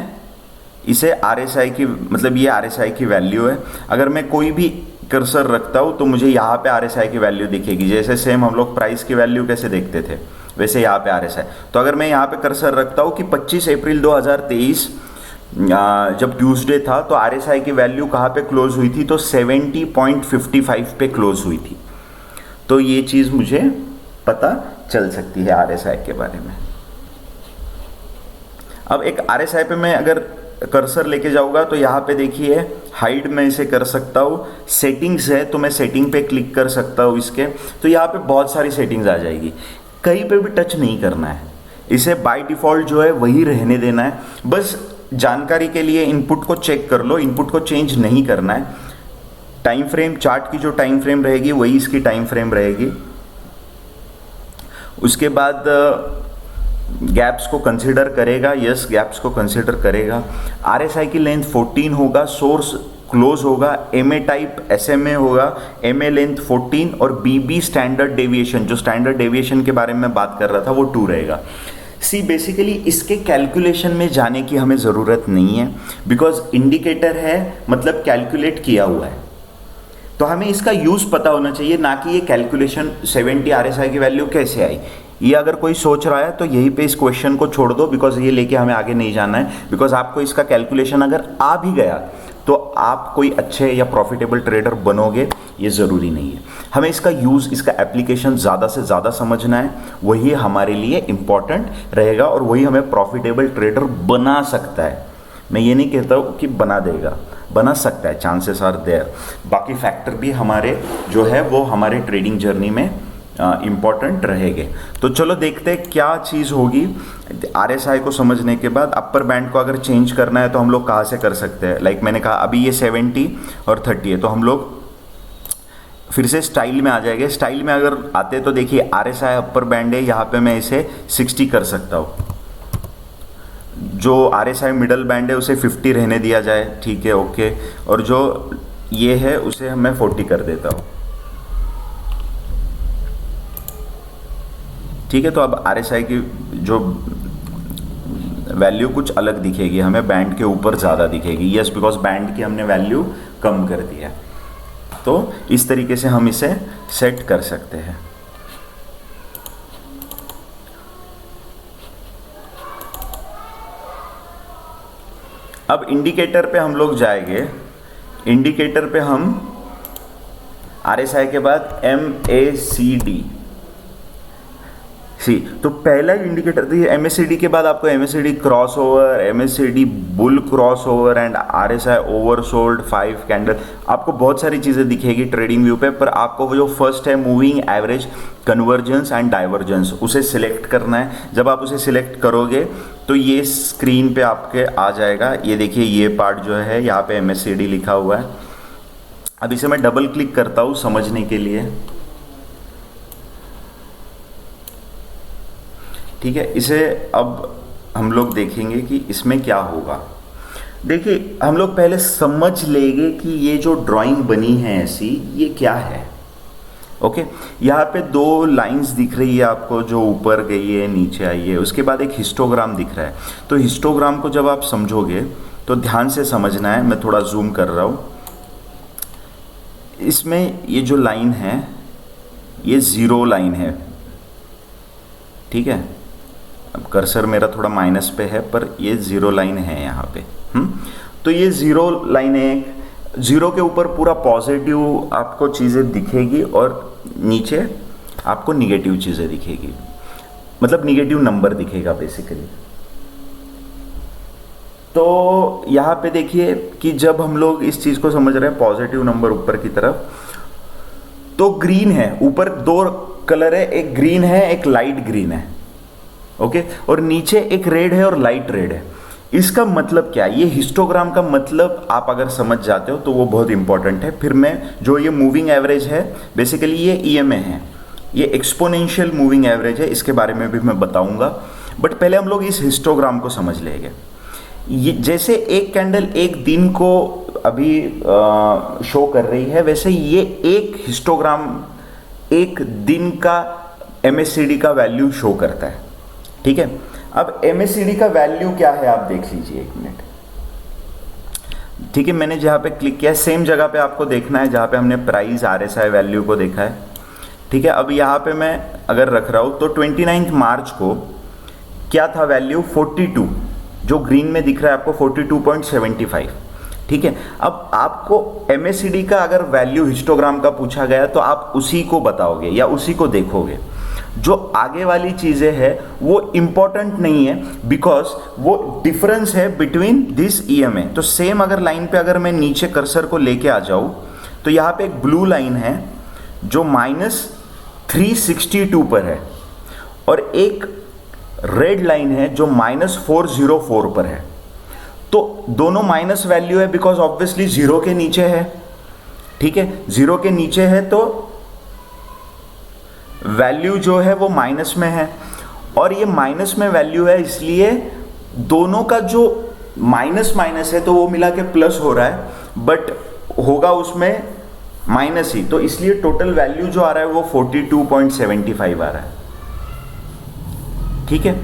इसे RSI की, मतलब ये RSI की वैल्यू है। अगर मैं कोई भी कर्सर रखता हूँ तो मुझे यहाँ पे RSI की वैल्यू दिखेगी। जैसे सेम हम लोग प्राइस की वैल्यू कैसे देखते थे, वैसे यहाँ पे RSI। तो अगर मैं यहाँ पे कर्सर रखता हूँ कि 25 अप्रैल 2023 जब ट्यूसडे था, तो RSI की वैल्यू कहाँ पे क्लोज हुई थी, तो 70.55 पे क्लोज हुई थी। तो ये चीज़ मुझे पता चल सकती है RSI के बारे में। अब एक RSI पे मैं अगर कर्सर लेके जाऊंगा तो यहाँ पे देखिए हाइड में इसे कर सकता हूँ, सेटिंग्स है तो मैं सेटिंग पे क्लिक कर सकता हूँ इसके, तो यहाँ पे बहुत सारी सेटिंग्स आ जाएगी। कहीं पे भी टच नहीं करना है, इसे बाय डिफ़ॉल्ट जो है वही रहने देना है। बस जानकारी के लिए इनपुट को चेक कर लो, इनपुट को चेंज नहीं करना है। टाइम फ्रेम, चार्ट की जो टाइम फ्रेम रहेगी वही इसकी टाइम फ्रेम रहेगी। उसके बाद गैप्स को कंसिडर करेगा, यस गैप्स को कंसिडर करेगा। RSI की लेंथ 14 होगा, सोर्स क्लोज होगा, MA टाइप SMA होगा, MA लेंथ 14 और BB स्टैंडर्ड डेविएशन, जो स्टैंडर्ड डेविएशन के बारे में बात कर रहा था वो 2 रहेगा। सी बेसिकली इसके कैलकुलेशन में जाने की हमें ज़रूरत नहीं है, बिकॉज इंडिकेटर है मतलब कैलकुलेट किया हुआ है, तो हमें इसका यूज़ पता होना चाहिए, ना कि ये कैलकुलेशन 70 RSI की वैल्यू कैसे आई। ये अगर कोई सोच रहा है तो यहीं पे इस क्वेश्चन को छोड़ दो, बिकॉज ये लेके हमें आगे नहीं जाना है। बिकॉज आपको इसका कैलकुलेशन अगर आ भी गया तो आप कोई अच्छे या प्रॉफिटेबल ट्रेडर बनोगे, ये ज़रूरी नहीं है। हमें इसका यूज़, इसका एप्लीकेशन ज़्यादा से ज़्यादा समझना है, वही हमारे लिए इम्पॉर्टेंट रहेगा और वही हमें प्रॉफिटेबल ट्रेडर बना सकता है। मैं ये नहीं कहता हूँ कि बना देगा, बना सकता है, चांसेस आर देयर। बाकी फैक्टर भी हमारे जो है वो हमारे ट्रेडिंग जर्नी में इम्पॉर्टेंट रहेंगे। तो चलो देखते हैं क्या चीज़ होगी। RSI को समझने के बाद अपर बैंड को अगर चेंज करना है तो हम लोग कहाँ से कर सकते हैं। लाइक मैंने कहा अभी ये 70 और 30 है, तो हम लोग फिर से स्टाइल में आ जाएंगे। स्टाइल में अगर आते तो देखिए RSI अपर बैंड है, यहाँ पे मैं इसे 60 कर सकता हूँ। जो RSI मिडल बैंड है उसे 50 रहने दिया जाए, ठीक है, ओके। और जो ये है उसे मैं 40 कर देता हूँ, ठीक है। तो अब RSI की जो वैल्यू कुछ अलग दिखेगी हमें, बैंड के ऊपर ज़्यादा दिखेगी, यस, बिकॉज बैंड की हमने वैल्यू कम कर दिया। तो इस तरीके से हम इसे सेट कर सकते हैं। अब इंडिकेटर पे हम लोग जाएंगे। इंडिकेटर पे हम RSI के बाद MACD, तो पहला इंडिकेटर देखिए MACD के बाद आपको MACD cross over, MACD bull cross over and RSI oversold 5 candle, आपको बहुत सारी चीज़ें दिखेगी ट्रेडिंग व्यू पे। पर आपको वो जो फर्स्ट है moving average, convergence and divergence, उसे सिलेक्ट करना है। जब आप उसे सिलेक्ट करोगे तो ये स्क्रीन पे आपके आ जाएगा। ये देखिए ये पार्ट जो है यहाँ पे MACD लिखा हुआ है। अब इसे मैं डबल क्लिक करता हूँ समझने के लिए, ठीक है। इसे अब हम लोग देखेंगे कि इसमें क्या होगा। देखिए हम लोग पहले समझ लेंगे कि ये जो ड्राइंग बनी है ऐसी, ये क्या है, ओके। यहाँ पे 2 लाइंस दिख रही है आपको, जो ऊपर गई है नीचे आई है। उसके बाद एक हिस्टोग्राम दिख रहा है। तो हिस्टोग्राम को जब आप समझोगे तो ध्यान से समझना है। मैं थोड़ा जूम कर रहा हूँ। इसमें ये जो लाइन है ये 0 लाइन है, ठीक है। अब कर्सर मेरा थोड़ा माइनस पे है, पर ये 0 लाइन है यहाँ पे। तो ये 0 लाइन है। 0 के ऊपर पूरा पॉजिटिव आपको चीज़ें दिखेगी और नीचे आपको निगेटिव चीज़ें दिखेगी, मतलब निगेटिव नंबर दिखेगा बेसिकली। तो यहाँ पे देखिए कि जब हम लोग इस चीज़ को समझ रहे हैं पॉजिटिव नंबर ऊपर की तरफ, तो ग्रीन है। ऊपर 2 कलर है, एक ग्रीन है एक लाइट ग्रीन है, ओके। और नीचे एक रेड है और लाइट रेड है। इसका मतलब क्या है? ये हिस्टोग्राम का मतलब आप अगर समझ जाते हो तो वो बहुत इंपॉर्टेंट है। फिर मैं जो ये मूविंग एवरेज है, बेसिकली ये ईएमए है, ये एक्सपोनेंशियल मूविंग एवरेज है, इसके बारे में भी मैं बताऊंगा। बट पहले हम लोग इस हिस्टोग्राम को समझ लेंगे। ये जैसे एक कैंडल एक दिन को अभी शो कर रही है, वैसे ये एक हिस्टोग्राम एक दिन का MACD का वैल्यू शो करता है। ठीक है, अब MACD का वैल्यू क्या है आप देख लीजिए, एक मिनट। ठीक है, मैंने जहाँ पे क्लिक किया सेम जगह पे आपको देखना है जहाँ पे हमने प्राइस RSI वैल्यू को देखा है। ठीक है, अब यहाँ पे मैं अगर रख रहा हूँ तो 29 मार्च को क्या था वैल्यू? 42, जो ग्रीन में दिख रहा है आपको 42.75। ठीक है, अब आपको MACD का अगर वैल्यू हिस्टोग्राम का पूछा गया तो आप उसी को बताओगे या उसी को देखोगे। जो आगे वाली चीज़ें हैं वो इम्पॉर्टेंट नहीं है, बिकॉज वो डिफरेंस है बिटवीन दिस EMA। तो सेम अगर लाइन पे अगर मैं नीचे कर्सर को लेके आ जाऊँ तो यहाँ पे एक ब्लू लाइन है जो -362 पर है और एक रेड लाइन है जो -404 पर है। तो दोनों माइनस वैल्यू है बिकॉज ऑब्वियसली जीरो के नीचे है। ठीक है, जीरो के नीचे है तो वैल्यू जो है वो माइनस में है, और ये माइनस में वैल्यू है इसलिए दोनों का जो माइनस माइनस है तो वो मिला के प्लस हो रहा है, बट होगा उसमें माइनस ही, तो इसलिए टोटल वैल्यू जो आ रहा है वो 42.75 आ रहा है। ठीक है,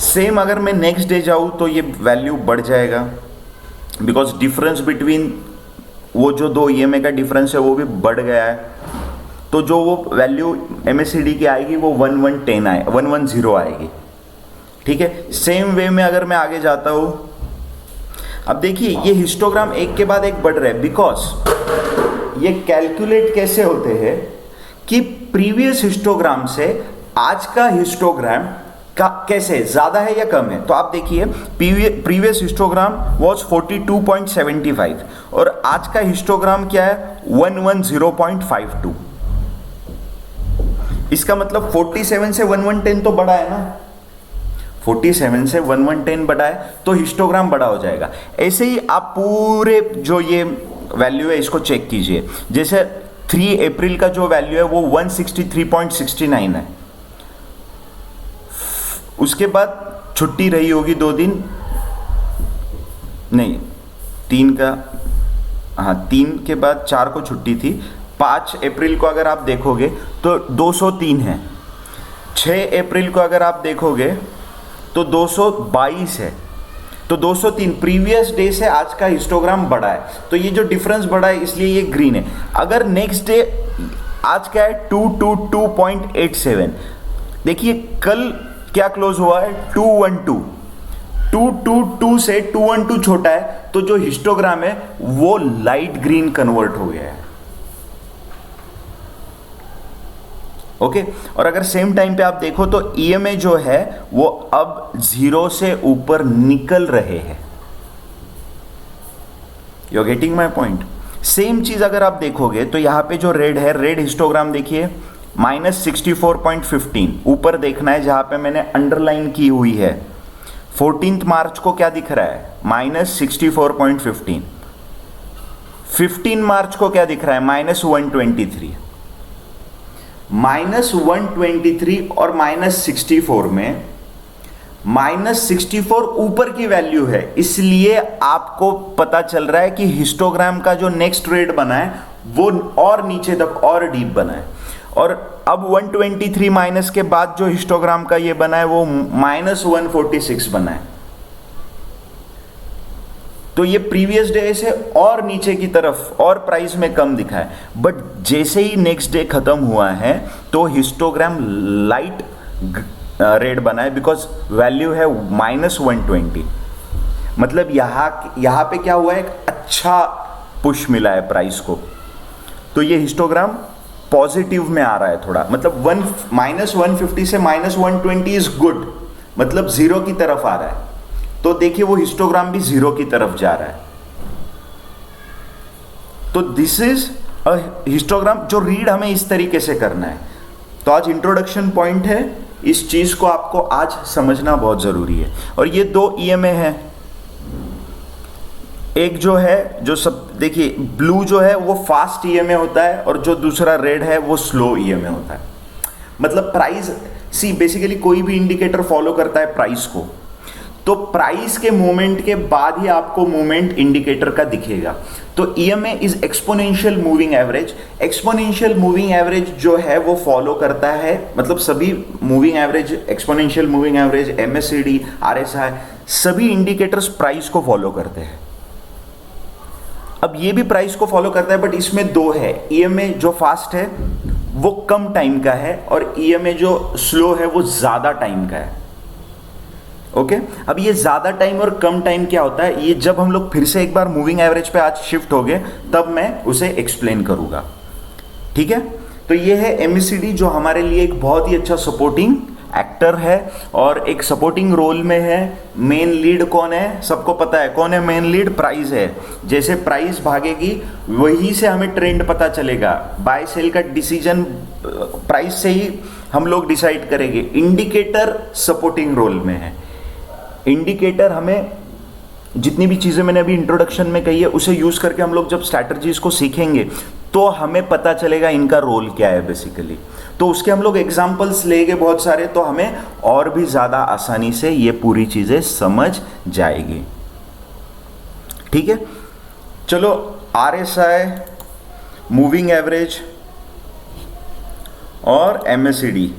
सेम अगर मैं नेक्स्ट डे जाऊँ तो ये वैल्यू बढ़ जाएगा बिकॉज डिफरेंस बिटवीन वो जो दो EMA का डिफरेंस है वो भी बढ़ गया है। तो जो वो वैल्यू MACD की आएगी वो 110 आएगी। ठीक है, सेम वे में अगर मैं आगे जाता हूँ, अब देखिए ये हिस्टोग्राम एक के बाद एक बढ़ रहे हैं बिकॉज ये कैलकुलेट कैसे होते हैं कि प्रीवियस हिस्टोग्राम से आज का हिस्टोग्राम का कैसे ज़्यादा है या कम है। तो आप देखिए प्रीवियस हिस्टोग्राम वॉज 42.75 और आज का हिस्टोग्राम क्या है 110.52। इसका मतलब 47 से 1110 तो बड़ा है ना, 47 से 1110 बढ़ा है तो हिस्टोग्राम बड़ा हो जाएगा। ऐसे ही आप पूरे जो ये वैल्यू है इसको चेक कीजिए। जैसे 3 अप्रैल का जो वैल्यू है वो 163.69 है, उसके बाद छुट्टी रही होगी 2 दिन, नहीं 3 का, हाँ 3 के बाद 4 को छुट्टी थी। 5 अप्रैल को अगर आप देखोगे तो 203 है। 6 अप्रैल को अगर आप देखोगे तो 222 है। तो 203 प्रीवियस डे से आज का हिस्टोग्राम बढ़ा है, तो ये जो डिफरेंस बढ़ा है इसलिए ये ग्रीन है। अगर नेक्स्ट डे आज क्या है 222.87, देखिए कल क्या क्लोज हुआ है 212, 222 से 212 छोटा है तो जो हिस्टोग्राम है वो लाइट ग्रीन कन्वर्ट हो गया है। ओके, और अगर सेम टाइम पे आप देखो तो EMA जो है वो अब 0 से ऊपर निकल रहे हैं। You are getting my point. Same चीज अगर आप देखोगे तो यहां पे जो रेड है, रेड हिस्टोग्राम देखिए -64.15 ऊपर देखना है जहां पे मैंने अंडरलाइन की हुई है। 14 मार्च को क्या दिख रहा है -64.15। 15 मार्च को क्या दिख रहा है -123। -123 और -64 में -64 ऊपर की वैल्यू है, इसलिए आपको पता चल रहा है कि हिस्टोग्राम का जो नेक्स्ट रेड बना है वो और नीचे तक और डीप बना है। और अब 123 माइनस के बाद जो हिस्टोग्राम का ये बना है वो -146 बना है। तो ये प्रीवियस डे से और नीचे की तरफ और प्राइस में कम दिखा है, बट जैसे ही नेक्स्ट डे खत्म हुआ है तो हिस्टोग्राम लाइट रेड बना है बिकॉज वैल्यू है -120। मतलब यहाँ पे क्या हुआ है, एक अच्छा पुश मिला है प्राइस को, तो ये हिस्टोग्राम पॉजिटिव में आ रहा है थोड़ा। मतलब -150 से -120 इज गुड, मतलब 0 की तरफ आ रहा है। तो देखिए वो हिस्टोग्राम भी 0 की तरफ जा रहा है। तो दिस इज अ हिस्टोग्राम जो रीड हमें इस तरीके से करना है। तो आज इंट्रोडक्शन पॉइंट है, इस चीज को आपको आज समझना बहुत जरूरी है। और ये 2 EMA है, एक जो है, जो सब देखिए, ब्लू जो है वो फास्ट ईएमए होता है और जो दूसरा रेड है वो स्लो ईएमए होता है। मतलब प्राइस, सी बेसिकली कोई भी इंडिकेटर फॉलो करता है प्राइस को, तो प्राइस के मूवमेंट के बाद ही आपको मूवमेंट इंडिकेटर का दिखेगा। तो EMA is exponential moving average. Exponential moving average जो है वो फॉलो करता है, मतलब सभी moving average, exponential moving average, MSCD, RSI, सभी इंडिकेटर्स प्राइस को फॉलो करते हैं। अब ये भी प्राइस को फॉलो करता है, बट इसमें दो है। ईएमए जो फास्ट है वो कम टाइम का है और ईएमए जो स्लो है वो ज्यादा टाइम का है। ओके, अब ये ज्यादा टाइम और कम टाइम क्या होता है, ये जब हम लोग फिर से एक बार मूविंग एवरेज पे आज शिफ्ट हो गए तब मैं उसे एक्सप्लेन करूंगा। ठीक है, तो ये है एमएससीडी जो हमारे लिए एक बहुत ही अच्छा सपोर्टिंग एक्टर है और एक सपोर्टिंग रोल में है। मेन लीड कौन है, सबको पता है कौन है मेन लीड, प्राइस है। जैसे प्राइस भागेगी वहीं से हमें ट्रेंड पता चलेगा। बाय सेल का डिसीजन प्राइस से ही हम लोग डिसाइड करेंगे। इंडिकेटर सपोर्टिंग रोल में है। इंडिकेटर हमें जितनी भी चीज़ें मैंने अभी इंट्रोडक्शन में कही है उसे यूज़ करके हम लोग जब स्ट्रैटेजीज को सीखेंगे तो हमें पता चलेगा इनका रोल क्या है बेसिकली। तो उसके हम लोग एग्जाम्पल्स लेंगे बहुत सारे, तो हमें और भी ज़्यादा आसानी से ये पूरी चीज़ें समझ जाएगी। ठीक है, चलो आरएसआई, मूविंग एवरेज और एमएससीडी,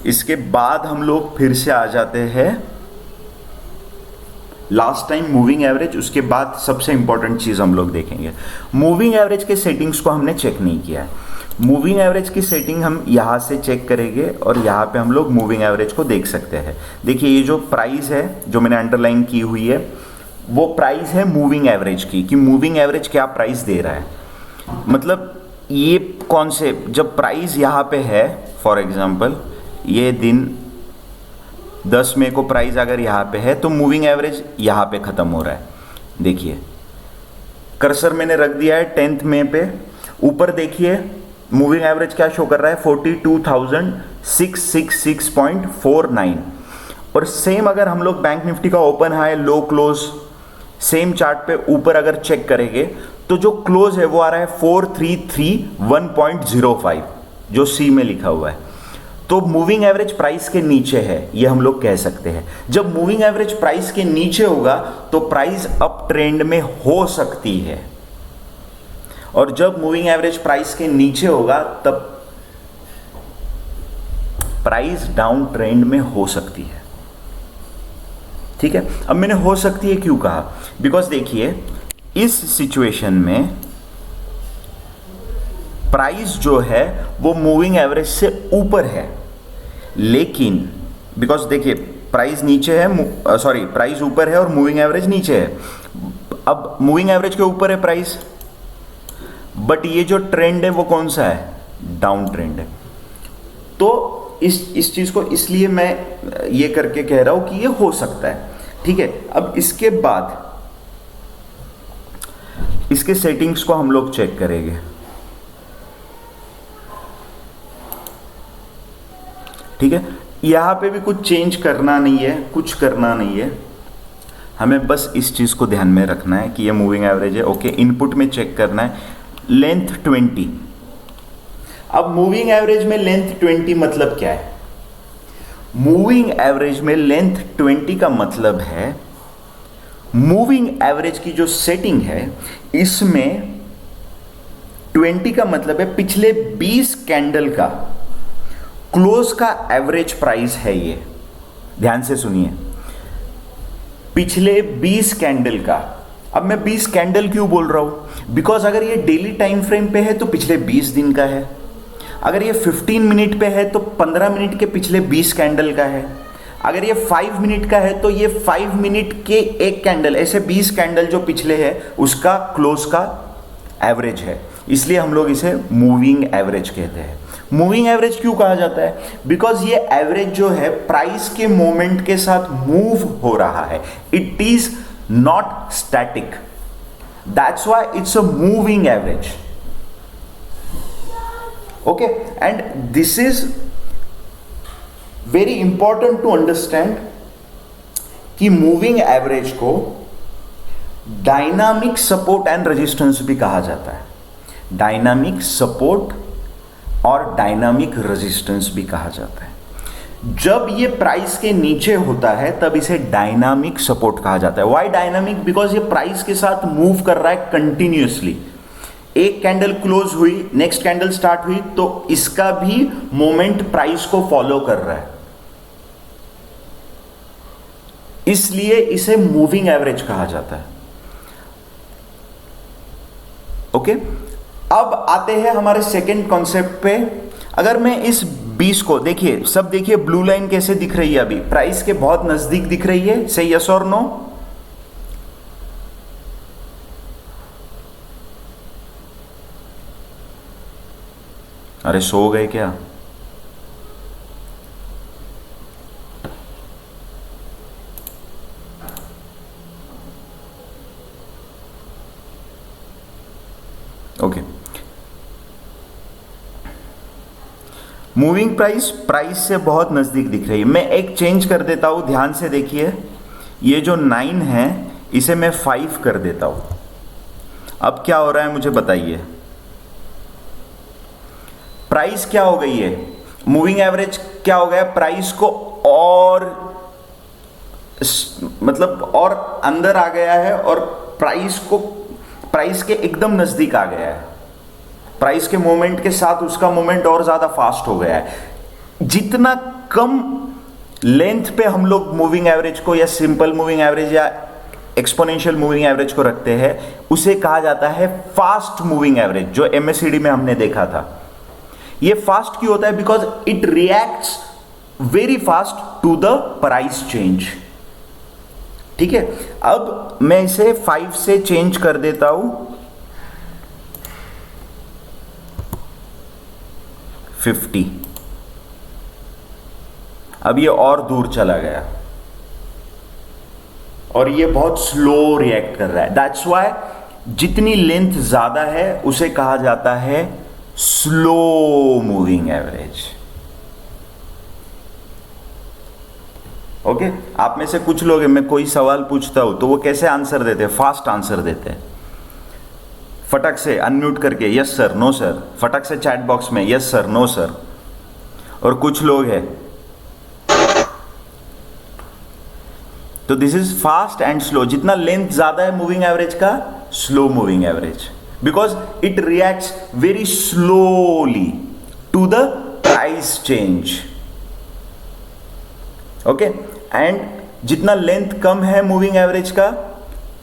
इसके बाद हम लोग फिर से आ जाते हैं लास्ट टाइम मूविंग एवरेज। उसके बाद सबसे इंपॉर्टेंट चीज हम लोग देखेंगे, मूविंग एवरेज के सेटिंग्स को हमने चेक नहीं किया है। मूविंग एवरेज की सेटिंग हम यहां से चेक करेंगे और यहां पे हम लोग मूविंग एवरेज को देख सकते हैं। देखिए ये जो प्राइस है जो मैंने अंडरलाइन की हुई है वो प्राइस है मूविंग एवरेज की, कि मूविंग एवरेज क्या प्राइस दे रहा है। मतलब ये कौन से, जब प्राइस यहां पे है, फॉर एग्जांपल ये दिन 10 मई को प्राइस अगर यहाँ पे है तो मूविंग एवरेज यहाँ पे ख़त्म हो रहा है। देखिए कर्सर मैंने रख दिया है 10 मई पे, ऊपर देखिए मूविंग एवरेज क्या शो कर रहा है, 42,666.49। और सेम अगर हम लोग बैंक निफ्टी का open high low close same chart पे ऊपर अगर चेक करेंगे तो जो क्लोज है वो आ रहा है 4331.05 जो सी में लिखा हुआ है। तो मूविंग एवरेज प्राइस के नीचे है, ये हम लोग कह सकते हैं। जब मूविंग एवरेज प्राइस के नीचे होगा तो प्राइस अप ट्रेंड में हो सकती है, और जब मूविंग एवरेज प्राइस के नीचे होगा तब प्राइस डाउन ट्रेंड में हो सकती है। ठीक है, अब मैंने हो सकती है क्यों कहा, बिकॉज देखिए इस सिचुएशन में प्राइस जो है वो मूविंग एवरेज से ऊपर है, लेकिन बिकॉज देखिए प्राइस नीचे है, सॉरी प्राइस ऊपर है और मूविंग एवरेज नीचे है। अब मूविंग एवरेज के ऊपर है प्राइस, बट ये जो ट्रेंड है वो कौन सा है, डाउन ट्रेंड है। तो इस चीज को इसलिए मैं ये करके कह रहा हूं कि ये हो सकता है। ठीक है, अब इसके बाद इसके सेटिंग्स को हम लोग चेक करेंगे। ठीक है, यहां पे भी कुछ चेंज करना नहीं है, कुछ करना नहीं है, हमें बस इस चीज को ध्यान में रखना है कि ये मूविंग एवरेज है। ओके, इनपुट में चेक करना है लेंथ 20। अब मूविंग एवरेज में लेंथ 20 मतलब क्या है, मूविंग एवरेज में लेंथ 20 का मतलब है मूविंग एवरेज की जो सेटिंग है इसमें 20 का मतलब है पिछले 20 कैंडल का क्लोज का एवरेज प्राइस है। ये ध्यान से सुनिए, पिछले 20 कैंडल का। अब मैं 20 कैंडल क्यों बोल रहा हूं, बिकॉज अगर ये डेली टाइम फ्रेम पे है तो पिछले 20 दिन का है, अगर ये 15 मिनट पे है तो 15 मिनट के पिछले 20 कैंडल का है, अगर ये 5 मिनट का है तो ये 5 मिनट के एक कैंडल, ऐसे 20 कैंडल जो पिछले है उसका क्लोज का एवरेज है। इसलिए हम लोग इसे मूविंग एवरेज कहते हैं। मूविंग एवरेज क्यों कहा जाता है, बिकॉज ये एवरेज जो है प्राइस के मोमेंट के साथ मूव हो रहा है, it is not static, that's why it's a moving average. Okay, and this is very important to understand कि मूविंग एवरेज को डायनामिक सपोर्ट एंड रेजिस्टेंस भी कहा जाता है, डायनामिक सपोर्ट और डायनामिक रेजिस्टेंस भी कहा जाता है। जब ये प्राइस के नीचे होता है तब इसे डायनामिक सपोर्ट कहा जाता है। Why dynamic? बिकॉज ये प्राइस के साथ मूव कर रहा है कंटिन्यूअसली। एक कैंडल क्लोज हुई, नेक्स्ट कैंडल स्टार्ट हुई, तो इसका भी मोमेंट प्राइस को फॉलो कर रहा है, इसलिए इसे मूविंग एवरेज कहा जाता है। ओके, अब आते हैं हमारे सेकंड कॉन्सेप्ट पे। अगर मैं इस 20 को देखिए, सब देखिए ब्लू लाइन कैसे दिख रही है, अभी प्राइस के बहुत नजदीक दिख रही है, से यस और नो? अरे सो गए क्या? ओके, मूविंग प्राइस से बहुत नजदीक दिख रही है। मैं एक चेंज कर देता हूं, ध्यान से देखिए, ये जो 9 है इसे मैं 5 कर देता हूं। अब क्या हो रहा है मुझे बताइए, प्राइस क्या हो गई है, मूविंग एवरेज क्या हो गया, प्राइस को और मतलब और अंदर आ गया है और प्राइस के एकदम नजदीक आ गया है। प्राइस के मोमेंट के साथ उसका मोमेंट और ज्यादा फास्ट हो गया है। जितना कम लेंथ पे हम लोग मूविंग एवरेज को या सिंपल मूविंग एवरेज या एक्सपोनेंशियल मूविंग एवरेज को रखते हैं, उसे कहा जाता है फास्ट मूविंग एवरेज, जो एमएससीडी में हमने देखा था। ये फास्ट क्यों होता है? Because it reacts very fast to the price change. ठीक है, अब मैं इसे 5 से चेंज कर देता हूं 50। अब ये और दूर चला गया और ये बहुत स्लो रिएक्ट कर रहा है। दैट्स वाई जितनी लेंथ ज्यादा है उसे कहा जाता है स्लो मूविंग एवरेज। ओके, आप में से कुछ लोग हैं, मैं कोई सवाल पूछता हूं तो वो कैसे आंसर देते हैं? फास्ट आंसर देते हैं, फटक से अनम्यूट करके यस सर, नो सर, फटक से चैट बॉक्स में यस सर, नो सर। और कुछ लोग हैं, तो this is fast and slow. जितना लेंथ ज्यादा है मूविंग एवरेज का, slow moving average, because it reacts very slowly to the price change. Okay, and जितना लेंथ कम है मूविंग एवरेज का,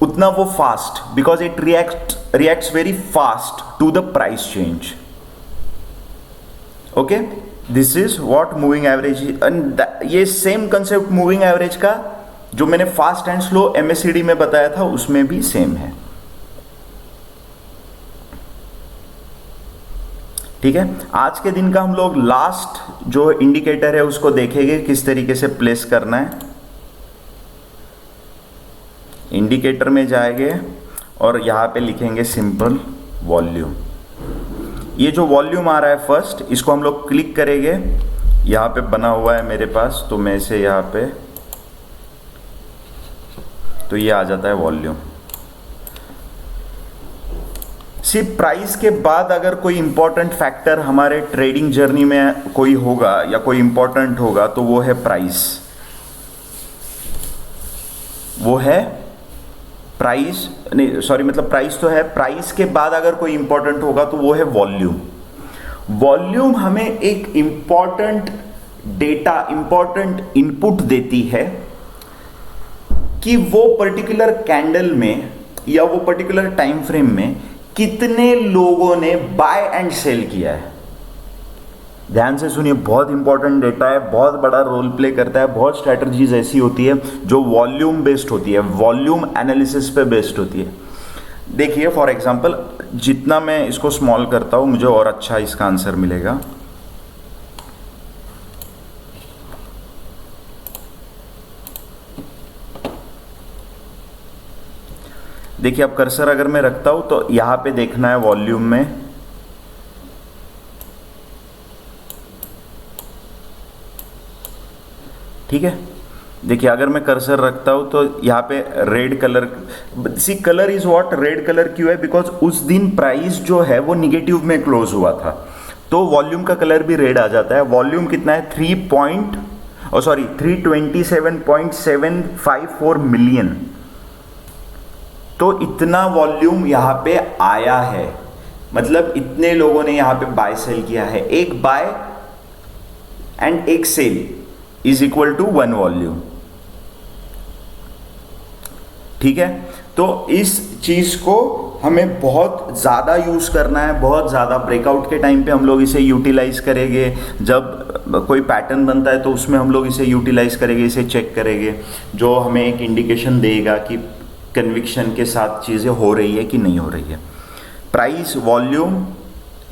उतना वो fast, because it reacts very fast to the price change. Okay, this is what moving average is. And ये same concept moving average का जो मैंने फास्ट एंड स्लो एमएससीडी में बताया था, उसमें भी सेम है। ठीक है, आज के दिन का हम लोग लास्ट जो इंडिकेटर है उसको देखेंगे किस तरीके से प्लेस करना है। इंडिकेटर में जाएंगे और यहां पे लिखेंगे सिंपल वॉल्यूम। ये जो वॉल्यूम आ रहा है फर्स्ट, इसको हम लोग क्लिक करेंगे, यहां पे बना हुआ है मेरे पास, तो मैं इसे यहां पे, तो ये आ जाता है वॉल्यूम। सिर्फ प्राइस के बाद अगर कोई इंपॉर्टेंट फैक्टर हमारे ट्रेडिंग जर्नी में कोई होगा या कोई इंपॉर्टेंट होगा तो वो है प्राइस। वो है प्राइस, नहीं सॉरी, मतलब प्राइस तो है, प्राइस के बाद अगर कोई इंपॉर्टेंट होगा तो वो है वॉल्यूम। वॉल्यूम हमें एक इंपॉर्टेंट डेटा, इंपॉर्टेंट इनपुट देती है कि वो पर्टिकुलर कैंडल में या वो पर्टिकुलर टाइम फ्रेम में कितने लोगों ने बाय एंड सेल किया है। ध्यान से सुनिए, बहुत इंपॉर्टेंट डेटा है, बहुत बड़ा रोल प्ले करता है। बहुत स्ट्रैटेजीज ऐसी होती है जो वॉल्यूम बेस्ड होती है, वॉल्यूम एनालिसिस पे बेस्ड होती है। देखिए फॉर एग्जांपल, जितना मैं इसको स्मॉल करता हूं मुझे और अच्छा इसका आंसर मिलेगा। देखिए अब कर्सर अगर मैं रखता हूं तो यहां पे देखना है वॉल्यूम में, ठीक है। देखिए अगर मैं कर्सर रखता हूँ तो यहाँ पे red colour, see colour is what, red colour क्यों है, बिकॉज उस दिन प्राइस जो है वो निगेटिव में क्लोज हुआ था, तो वॉल्यूम का कलर भी रेड आ जाता है। वॉल्यूम कितना है, 327.754 मिलियन, तो इतना वॉल्यूम यहाँ पे आया है, मतलब इतने लोगों ने यहाँ पे बाय सेल किया है। एक बाय एंड एक sell is equal to 1 volume, ठीक है। तो इस चीज को हमें बहुत ज़्यादा यूज़ करना है, बहुत ज़्यादा। ब्रेकआउट के टाइम पे हम लोग इसे यूटिलाइज करेंगे, जब कोई पैटर्न बनता है तो उसमें हम लोग इसे यूटिलाइज करेंगे, इसे चेक करेंगे, जो हमें एक इंडिकेशन देगा कि कन्विक्शन के साथ चीज़ें हो रही है कि नहीं हो रही है। प्राइस, वॉल्यूम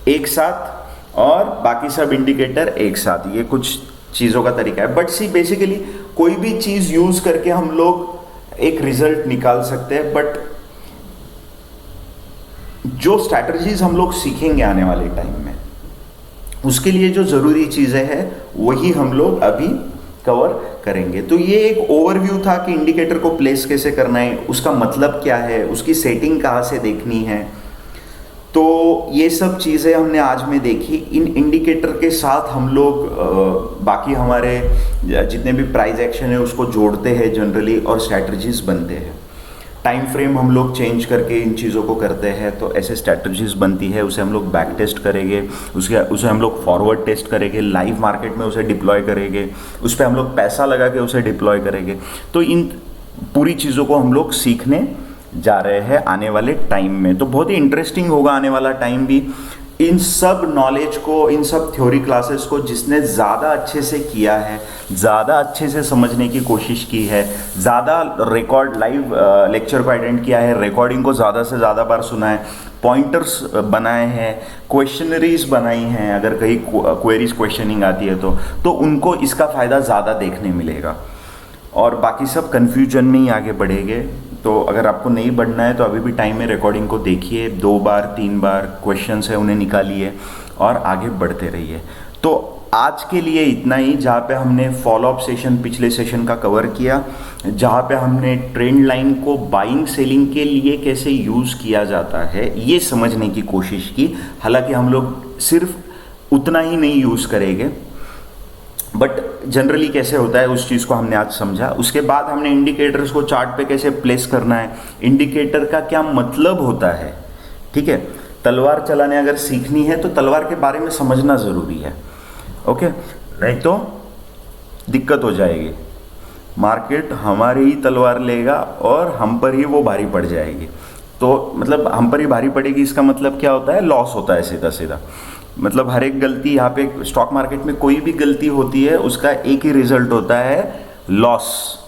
एक साथ और बाकी सब इंडिकेटर एक साथ, ये कुछ चीज़ों का तरीका है। बट सी बेसिकली कोई भी चीज़ यूज़ करके हम लोग एक रिजल्ट निकाल सकते हैं, बट जो स्ट्रैटेजीज हम लोग सीखेंगे आने वाले टाइम में, उसके लिए जो ज़रूरी चीज़ें हैं वही हम लोग अभी कवर करेंगे। तो ये एक ओवरव्यू था कि इंडिकेटर को प्लेस कैसे करना है, उसका मतलब क्या है, उसकी सेटिंग कहाँ से देखनी है। तो ये सब चीज़ें हमने आज में देखी। इन इंडिकेटर के साथ हम लोग बाकी हमारे जितने भी प्राइस एक्शन है उसको जोड़ते हैं जनरली, और स्ट्रैटेजीज बनते हैं। टाइम फ्रेम हम लोग चेंज करके इन चीज़ों को करते हैं, तो ऐसे स्ट्रैटेजीज बनती है। उसे हम लोग बैक टेस्ट करेंगे, उसे हम लोग फॉरवर्ड टेस्ट करेंगे, लाइव मार्केट में उसे डिप्लॉय करेंगे, उस पर हम लोग पैसा लगा के उसे डिप्लॉय करेंगे। तो इन पूरी चीज़ों को हम लोग सीखने जा रहे हैं आने वाले टाइम में। तो बहुत ही इंटरेस्टिंग होगा आने वाला टाइम भी। इन सब नॉलेज को, इन सब थ्योरी क्लासेस को जिसने ज़्यादा अच्छे से किया है, ज़्यादा अच्छे से समझने की कोशिश की है, ज़्यादा रिकॉर्ड लाइव लेक्चर को अटेंड किया है, रिकॉर्डिंग को ज़्यादा से ज़्यादा बार सुना है, पॉइंटर्स बनाए हैं, क्वेश्चनरीज बनाई हैं, अगर कहीं क्वेरीज क्वेश्चनिंग आती है तो उनको इसका फ़ायदा ज़्यादा देखने मिलेगा, और बाकी सब कन्फ्यूजन में ही आगे बढ़ेंगे। तो अगर आपको नहीं बढ़ना है तो अभी भी टाइम है, रिकॉर्डिंग को देखिए, 2 बार 3 बार क्वेश्चंस है उन्हें निकालिए और आगे बढ़ते रहिए। तो आज के लिए इतना ही, जहाँ पे हमने फॉलोअप सेशन पिछले सेशन का कवर किया, जहाँ पे हमने ट्रेंड लाइन को बाइंग सेलिंग के लिए कैसे यूज़ किया जाता है ये समझने की कोशिश की। हालांकि हम लोग सिर्फ उतना ही नहीं यूज़ करेंगे, बट जनरली कैसे होता है उस चीज़ को हमने आज समझा। उसके बाद हमने इंडिकेटर्स को चार्ट पे कैसे प्लेस करना है, इंडिकेटर का क्या मतलब होता है, ठीक है। तलवार चलाने अगर सीखनी है तो तलवार के बारे में समझना ज़रूरी है, ओके, नहीं तो दिक्कत हो जाएगी। मार्केट हमारी ही तलवार लेगा और हम पर ही वो भारी पड़ जाएगी। तो मतलब हम पर ही भारी पड़ेगी, इसका मतलब क्या होता है, लॉस होता है सीधा सीधा। मतलब हर एक गलती, यहाँ पे स्टॉक मार्केट में कोई भी गलती होती है उसका एक ही रिजल्ट होता है, लॉस,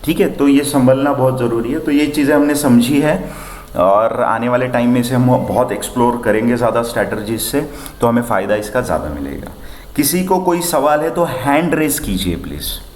ठीक है। तो ये संभलना बहुत ज़रूरी है। तो ये चीज़ें हमने समझी है, और आने वाले टाइम में इसे हम बहुत एक्सप्लोर करेंगे ज़्यादा स्ट्रैटेजीज से, तो हमें फ़ायदा इसका ज़्यादा मिलेगा। किसी को कोई सवाल है तो हैंड रेस कीजिए प्लीज़।